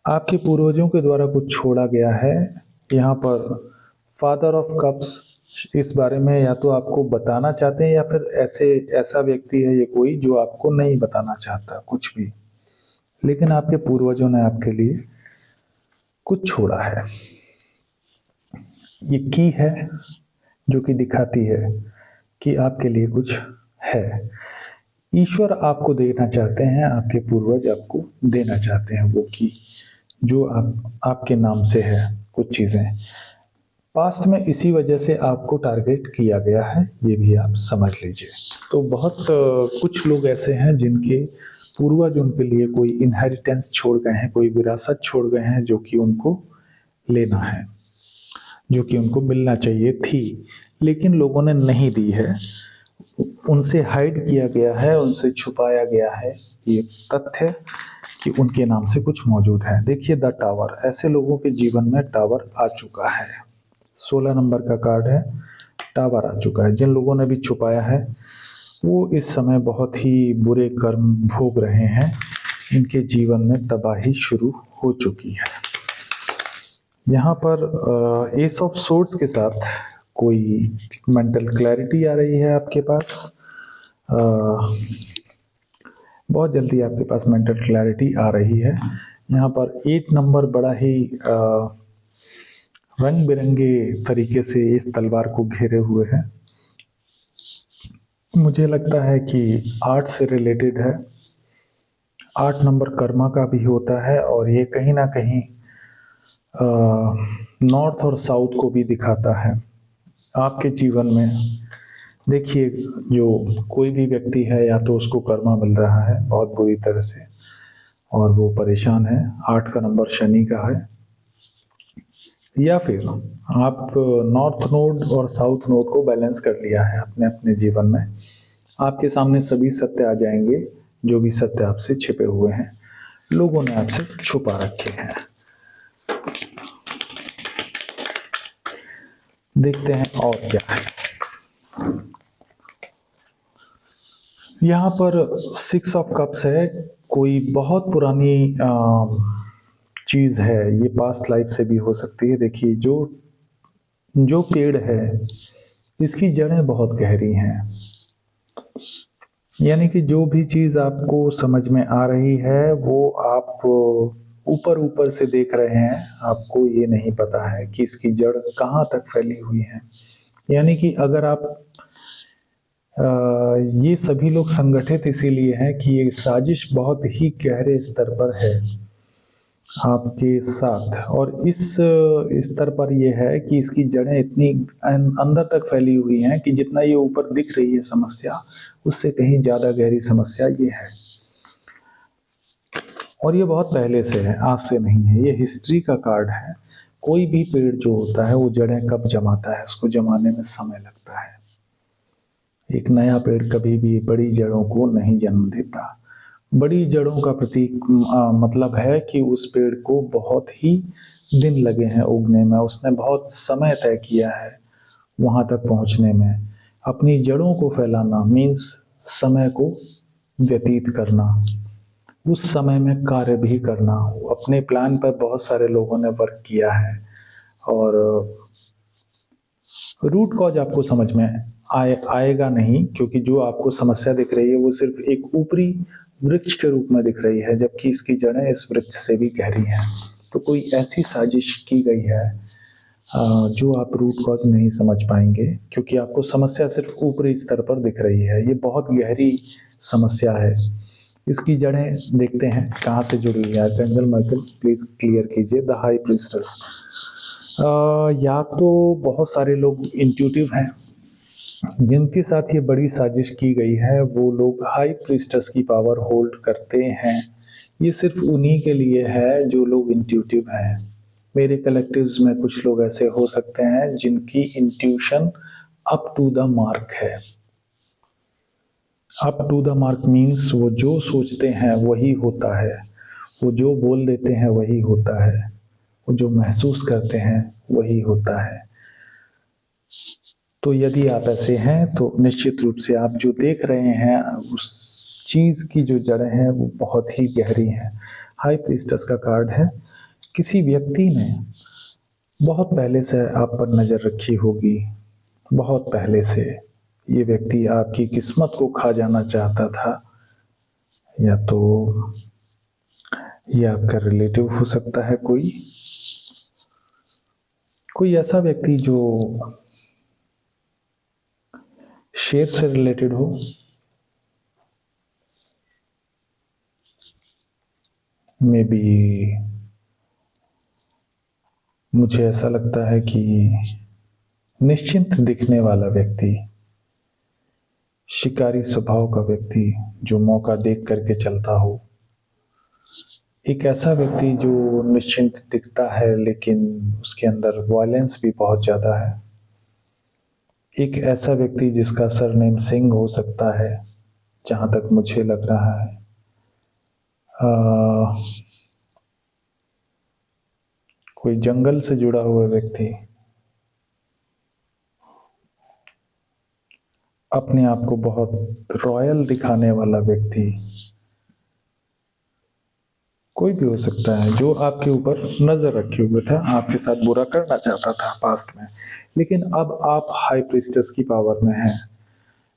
आपके पूर्वजों के द्वारा कुछ छोड़ा गया है। यहाँ पर फादर ऑफ कप्स इस बारे में या तो आपको बताना चाहते हैं, या फिर ऐसा व्यक्ति है ये कोई जो आपको नहीं बताना चाहता कुछ भी, लेकिन आपके पूर्वजों ने आपके लिए कुछ छोड़ा है। ये की है जो कि दिखाती है कि आपके लिए कुछ है। ईश्वर आपको देना चाहते हैं, आपके पूर्वज आपको देना चाहते हैं वो की जो आपके नाम से है। कुछ चीज़ें पास्ट में इसी वजह से आपको टारगेट किया गया है, ये भी आप समझ लीजिए। तो बहुत कुछ लोग ऐसे हैं जिनके पूर्वज उनके लिए कोई इनहेरिटेंस छोड़ गए हैं, कोई विरासत छोड़ गए हैं जो कि उनको लेना है, जो कि उनको मिलना चाहिए थी, लेकिन लोगों ने नहीं दी है। उनसे हाइड किया गया है, उनसे छुपाया गया है ये तथ्य कि उनके नाम से कुछ मौजूद है। देखिए द टावर, ऐसे लोगों के जीवन में टावर आ चुका है। 16 नंबर का कार्ड है, टावर आ चुका है। जिन लोगों ने भी छुपाया है वो इस समय बहुत ही बुरे कर्म भोग रहे हैं, इनके जीवन में तबाही शुरू हो चुकी है। यहाँ पर एस ऑफ सोर्ड्स के साथ कोई मेंटल क्लैरिटी आ रही है आपके पास। बहुत जल्दी आपके पास मेंटल क्लैरिटी आ रही है। यहाँ पर 8 नंबर बड़ा ही रंग बिरंगे तरीके से इस तलवार को घेरे हुए है। मुझे लगता है कि आर्ट से रिलेटेड है। 8 नंबर कर्मा का भी होता है और ये कहीं ना कहीं नॉर्थ और साउथ को भी दिखाता है आपके जीवन में। देखिए, जो कोई भी व्यक्ति है या तो उसको कर्मा मिल रहा है बहुत बुरी तरह से और वो परेशान है, 8 का नंबर शनि का है, या फिर आप नॉर्थ नोड और साउथ नोड को बैलेंस कर लिया है अपने अपने जीवन में। आपके सामने सभी सत्य आ जाएंगे, जो भी सत्य आपसे छिपे हुए हैं, लोगों ने आपसे छुपा रखे हैं। देखते हैं और क्या है। यहाँ पर 6 ऑफ कप्स है। कोई बहुत पुरानी चीज है, ये पास्ट लाइफ से भी हो सकती है। देखिए, जो जो पेड़ है इसकी जड़ें बहुत गहरी हैं, यानी कि जो भी चीज आपको समझ में आ रही है वो आप ऊपर ऊपर से देख रहे हैं, आपको ये नहीं पता है कि इसकी जड़ कहाँ तक फैली हुई है। यानी कि अगर आप ये सभी लोग संगठित इसीलिए हैं कि ये साजिश बहुत ही गहरे स्तर पर है आपके साथ, और इस स्तर पर ये है कि इसकी जड़ें इतनी अंदर तक फैली हुई हैं कि जितना ये ऊपर दिख रही है समस्या, उससे कहीं ज्यादा गहरी समस्या ये है। और ये बहुत पहले से है, आज से नहीं है, ये हिस्ट्री का कार्ड है। कोई भी पेड़ जो होता है वो जड़ें कब जमाता है, उसको जमाने में समय लगता है। एक नया पेड़ कभी भी बड़ी जड़ों को नहीं जन्म देता। बड़ी जड़ों का प्रतीक मतलब है कि उस पेड़ को बहुत ही दिन लगे हैं उगने में, उसने बहुत समय तय किया है वहां तक पहुंचने में। अपनी जड़ों को फैलाना मीन्स समय को व्यतीत करना, उस समय में कार्य भी करना। अपने प्लान पर बहुत सारे लोगों ने वर्क किया है और रूट कॉज आपको समझ में आएगा नहीं, क्योंकि जो आपको समस्या दिख रही है वो सिर्फ एक ऊपरी वृक्ष के रूप में दिख रही है, जबकि इसकी जड़ें इस वृक्ष से भी गहरी हैं। तो कोई ऐसी साजिश की गई है जो आप रूट कॉज नहीं समझ पाएंगे, क्योंकि आपको समस्या सिर्फ ऊपरी स्तर पर दिख रही है। ये बहुत गहरी समस्या है। इसकी जड़ें देखते हैं कहाँ से जुड़ी हुई है। आर्कएंजल माइकल प्लीज क्लियर कीजिए द हाई प्रीस्टेस। या तो बहुत सारे लोग इंट्यूटिव हैं जिनके साथ ये बड़ी साजिश की गई है, वो लोग हाई प्रीस्टेस की पावर होल्ड करते हैं। ये सिर्फ उन्हीं के लिए है जो लोग इंट्यूटिव हैं। मेरे कलेक्टिव्स में कुछ लोग ऐसे हो सकते हैं जिनकी intuition up to the mark है। Up to the mark means वो जो सोचते हैं वही होता है, वो जो बोल देते हैं वही होता है, वो जो महसूस करते हैं वही होता है। तो यदि आप ऐसे हैं तो निश्चित रूप से आप जो देख रहे हैं उस चीज की जो जड़ें हैं वो बहुत ही गहरी हैं। हाई प्रीस्टेस का कार्ड है। किसी व्यक्ति ने बहुत पहले से आप पर नजर रखी होगी, बहुत पहले से। ये व्यक्ति आपकी किस्मत को खा जाना चाहता था, या तो ये आपका रिलेटिव हो सकता है, कोई ऐसा व्यक्ति जो शेयर से रिलेटेड हो। मे बी मुझे ऐसा लगता है कि निश्चिंत दिखने वाला व्यक्ति, शिकारी स्वभाव का व्यक्ति जो मौका देख करके चलता हो, एक ऐसा व्यक्ति जो निश्चिंत दिखता है लेकिन उसके अंदर वायलेंस भी बहुत ज्यादा है। एक ऐसा व्यक्ति जिसका सरनेम सिंह हो सकता है, जहां तक मुझे लग रहा है। कोई जंगल से जुड़ा हुआ व्यक्ति, अपने आप को बहुत रॉयल दिखाने वाला व्यक्ति कोई भी हो सकता है, जो आपके ऊपर नजर रखे हुए था, आपके साथ बुरा करना चाहता था पास्ट में, लेकिन अब आप हाई प्रीस्टेस की पावर में हैं।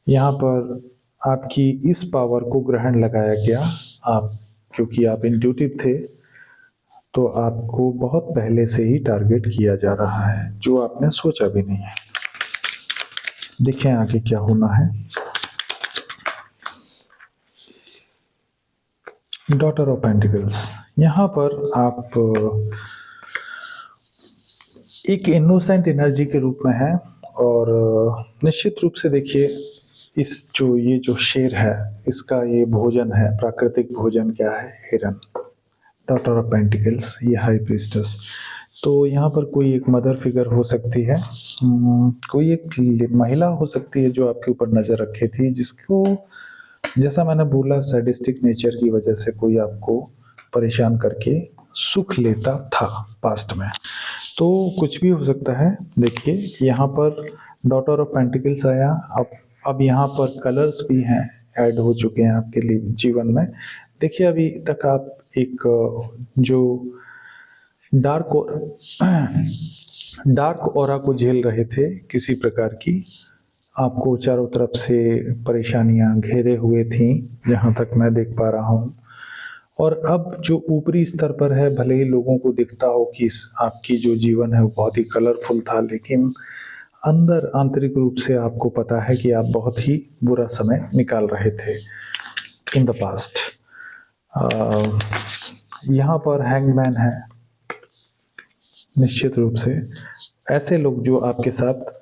यहाँ पर आपकी इस पावर को ग्रहण लगाया गया। आप, क्योंकि आप इंट्यूटिव थे, तो आपको बहुत पहले से ही टारगेट किया जा रहा है, जो आपने सोचा भी नहीं है। देखें आगे क्या होना है। डॉटर ऑफ पेंटिकल्स, यहाँ पर आप एक इनोसेंट एनर्जी के रूप में है, और निश्चित रूप से देखिए, इस ये जो शेर है, इसका ये भोजन है, प्राकृतिक भोजन क्या है? हिरन। डॉटर ऑफ पेंटिकल्स, ये हाई प्रीस्टेस। तो यहाँ पर कोई एक मदर फिगर हो सकती है, कोई एक महिला हो सकती है जो आपके ऊपर नजर रखे थी, जिसको, जैसा मैंने बोला, सैडिस्टिक नेचर की वजह से कोई आपको परेशान करके सुख लेता था पास्ट में। तो कुछ भी हो सकता है। देखिए यहाँ पर डॉटर ऑफ पेंटिकल्स आया। अब यहाँ पर कलर्स भी हैं, ऐड हो चुके हैं आपके लिए जीवन में। देखिए अभी तक आप एक जो डार्क डार्क ऑरा को झेल रहे थे किसी प्रकार की, आपको चारों तरफ से परेशानियां घेरे हुए थीं, जहां तक मैं देख पा रहा हूं। और अब जो ऊपरी स्तर पर है, भले ही लोगों को दिखता हो कि आपकी जो जीवन है वो बहुत ही कलरफुल था, लेकिन अंदर आंतरिक रूप से आपको पता है कि आप बहुत ही बुरा समय निकाल रहे थे इन द पास्ट। यहाँ पर हैंगमैन है। निश्चित रूप से ऐसे लोग जो आपके साथ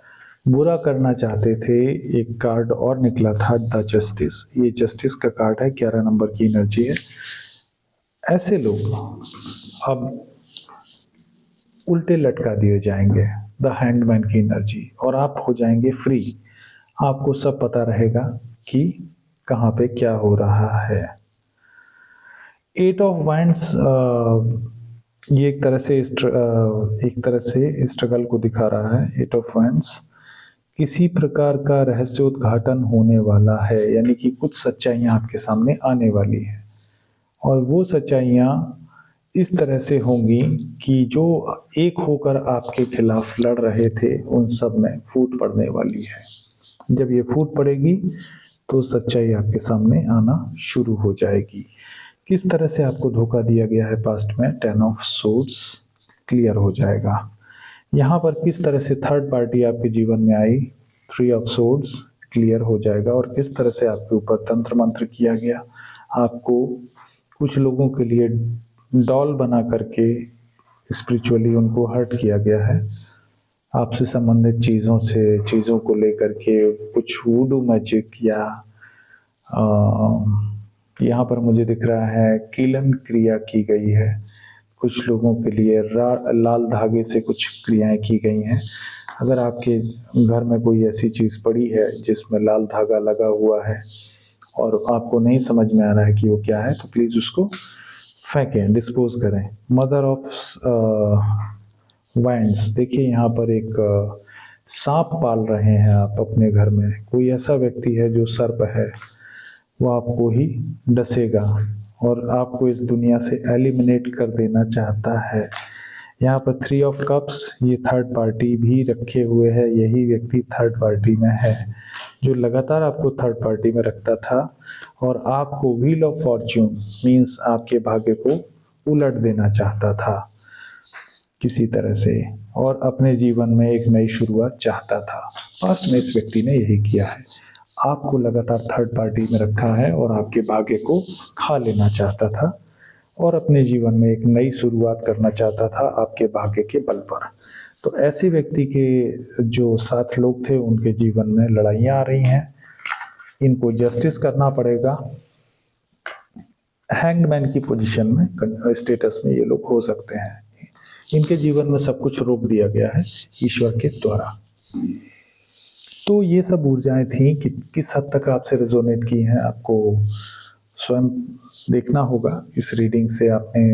बुरा करना चाहते थे, एक कार्ड और निकला था, द जस्टिस। ये जस्टिस का कार्ड है, 11 नंबर की एनर्जी है। ऐसे लोग अब उल्टे लटका दिए जाएंगे, द हैंगमैन की एनर्जी, और आप हो जाएंगे फ्री। आपको सब पता रहेगा कि कहाँ पे क्या हो रहा है। 8 ऑफ वाइंड्स ये एक तरह से स्ट्रगल को दिखा रहा है। 8 ऑफ वाइंड्स, किसी प्रकार का रहस्योद्घाटन होने वाला है, यानी कि कुछ सच्चाइयां आपके सामने आने वाली है, और वो सच्चाइयां इस तरह से होंगी कि जो एक होकर आपके खिलाफ लड़ रहे थे, उन सब में फूट पड़ने वाली है। जब ये फूट पड़ेगी तो सच्चाई आपके सामने आना शुरू हो जाएगी। किस तरह से आपको धोखा दिया गया है पास्ट में, 10 ऑफ सोर्ड्स क्लियर हो जाएगा। यहाँ पर किस तरह से थर्ड पार्टी आपके जीवन में आई, 3 ऑफ सोर्ड्स क्लियर हो जाएगा। और किस तरह से आपके ऊपर तंत्र मंत्र किया गया, आपको कुछ लोगों के लिए डॉल बना करके स्पिरिचुअली उनको हर्ट किया गया है। आपसे संबंधित चीज़ों को लेकर के कुछ वुडू मैजिक, या यहाँ पर मुझे दिख रहा है कीलन क्रिया की गई है। कुछ लोगों के लिए लाल धागे से कुछ क्रियाएं की गई हैं। अगर आपके घर में कोई ऐसी चीज़ पड़ी है जिसमें लाल धागा लगा हुआ है और आपको नहीं समझ में आ रहा है कि वो क्या है, तो प्लीज़ उसको फेंकें, डिस्पोज करें। मदर ऑफ वाइंड्स, देखिए यहाँ पर एक सांप पाल रहे हैं आप अपने घर में। कोई ऐसा व्यक्ति है जो सर्प है, वो आपको ही डसेगा और आपको इस दुनिया से एलिमिनेट कर देना चाहता है। यहाँ पर 3 ऑफ कप्स, ये थर्ड पार्टी भी रखे हुए है। यही व्यक्ति थर्ड पार्टी में है, जो लगातार आपको थर्ड पार्टी में रखता था और आपको व्हील ऑफ फॉर्च्यून मीन्स आपके भाग्य को उलट देना चाहता था किसी तरह से, और अपने जीवन में एक नई शुरुआत चाहता था। पास्ट में इस व्यक्ति ने यही किया है, आपको लगातार थर्ड पार्टी में रखा है और आपके भाग्य को खा लेना चाहता था और अपने जीवन में एक नई शुरुआत करना चाहता था आपके भाग्य के बल पर। तो ऐसे व्यक्ति के जो 7 लोग थे, उनके जीवन में लड़ाइयाँ आ रही हैं, इनको जस्टिस करना पड़ेगा। हैंगमैन की पोजीशन में, स्टेटस में ये लोग हो सकते हैं। इनके जीवन में सब कुछ रोक दिया गया है ईश्वर के द्वारा। तो ये सब ऊर्जाएं थी कि किस हद तक आपसे रेजोनेट की हैं, आपको स्वयं देखना होगा। इस रीडिंग से आपने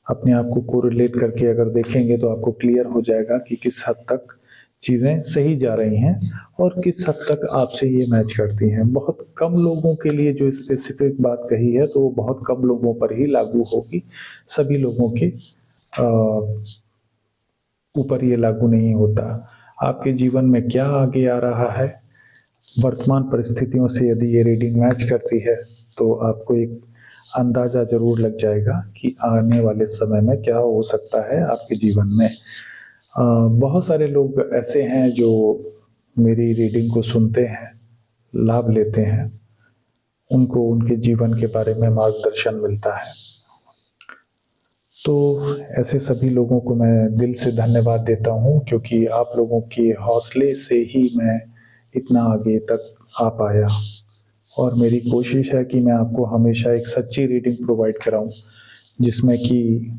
अपने आप को कोरिलेट करके अगर देखेंगे तो आपको क्लियर हो जाएगा कि किस हद तक चीज़ें सही जा रही हैं और किस हद तक आपसे ये मैच करती हैं। बहुत कम लोगों के लिए जो स्पेसिफिक बात कही है तो वो बहुत कम लोगों पर ही लागू होगी, सभी लोगों के ऊपर ये लागू नहीं होता। आपके जीवन में क्या आगे आ रहा है, वर्तमान परिस्थितियों से यदि ये रीडिंग मैच करती है तो आपको एक अंदाज़ा ज़रूर लग जाएगा कि आने वाले समय में क्या हो सकता है आपके जीवन में। बहुत सारे लोग ऐसे हैं जो मेरी रीडिंग को सुनते हैं, लाभ लेते हैं, उनको उनके जीवन के बारे में मार्गदर्शन मिलता है। तो ऐसे सभी लोगों को मैं दिल से धन्यवाद देता हूँ, क्योंकि आप लोगों के हौसले से ही मैं इतना आगे तक आ पाया। और मेरी कोशिश है कि मैं आपको हमेशा एक सच्ची रीडिंग प्रोवाइड कराऊँ, जिसमें कि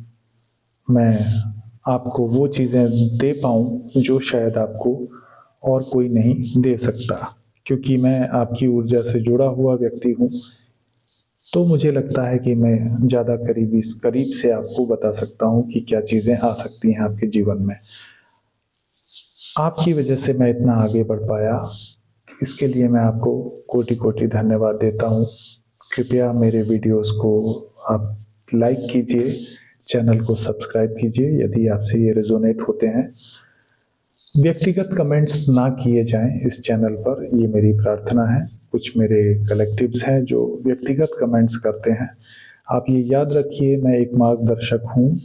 मैं आपको वो चीज़ें दे पाऊँ जो शायद आपको और कोई नहीं दे सकता। क्योंकि मैं आपकी ऊर्जा से जुड़ा हुआ व्यक्ति हूँ, तो मुझे लगता है कि मैं ज़्यादा करीब से आपको बता सकता हूँ कि क्या चीज़ें आ सकती हैं आपके जीवन में। आपकी वजह से मैं इतना आगे बढ़ पाया, इसके लिए मैं आपको कोटि-कोटि धन्यवाद देता हूँ। कृपया मेरे वीडियोज़ को आप लाइक कीजिए, चैनल को सब्सक्राइब कीजिए यदि आपसे ये रेज़ोनेट होते हैं। व्यक्तिगत कमेंट्स ना किए जाएँ इस चैनल पर, ये मेरी प्रार्थना है। कुछ मेरे कलेक्टिव्स हैं जो व्यक्तिगत कमेंट्स करते हैं। आप ये याद रखिए, मैं एक मार्गदर्शक हूँ।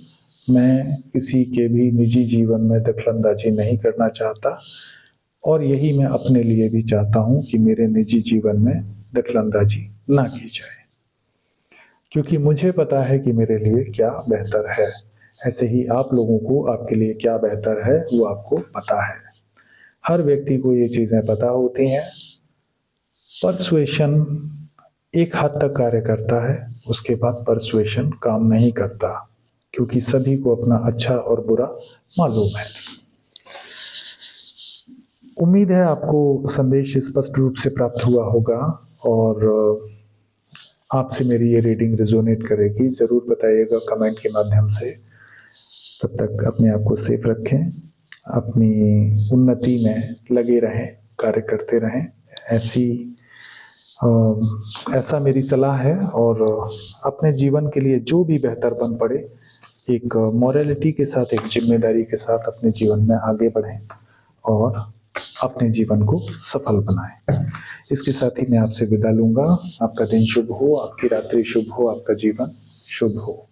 मैं किसी के भी निजी जीवन में दखलंदाज़ी नहीं करना चाहता और यही मैं अपने लिए भी चाहता हूँ कि मेरे निजी जीवन में दखलंदाज़ी ना की जाए। क्योंकि मुझे पता है कि मेरे लिए क्या बेहतर है। ऐसे ही आप लोगों को आपके लिए क्या बेहतर है वो आपको पता है। हर व्यक्ति को ये चीज़ें पता होती हैं। पर्सुएशन एक हद तक कार्य करता है, उसके बाद पर्सुएशन काम नहीं करता, क्योंकि सभी को अपना अच्छा और बुरा मालूम है। उम्मीद है आपको संदेश स्पष्ट रूप से प्राप्त हुआ होगा और आपसे मेरी ये रीडिंग रेजोनेट करेगी। ज़रूर बताइएगा कमेंट के माध्यम से। तब तक अपने आप को सेफ रखें, अपनी उन्नति में लगे रहें, कार्य करते रहें। ऐसा मेरी सलाह है और अपने जीवन के लिए जो भी बेहतर बन पड़े, एक मॉरलिटी के साथ, एक जिम्मेदारी के साथ अपने जीवन में आगे बढ़ें और अपने जीवन को सफल बनाएं। इसके साथ ही मैं आपसे विदा लूँगा। आपका दिन शुभ हो, आपकी रात्रि शुभ हो, आपका जीवन शुभ हो।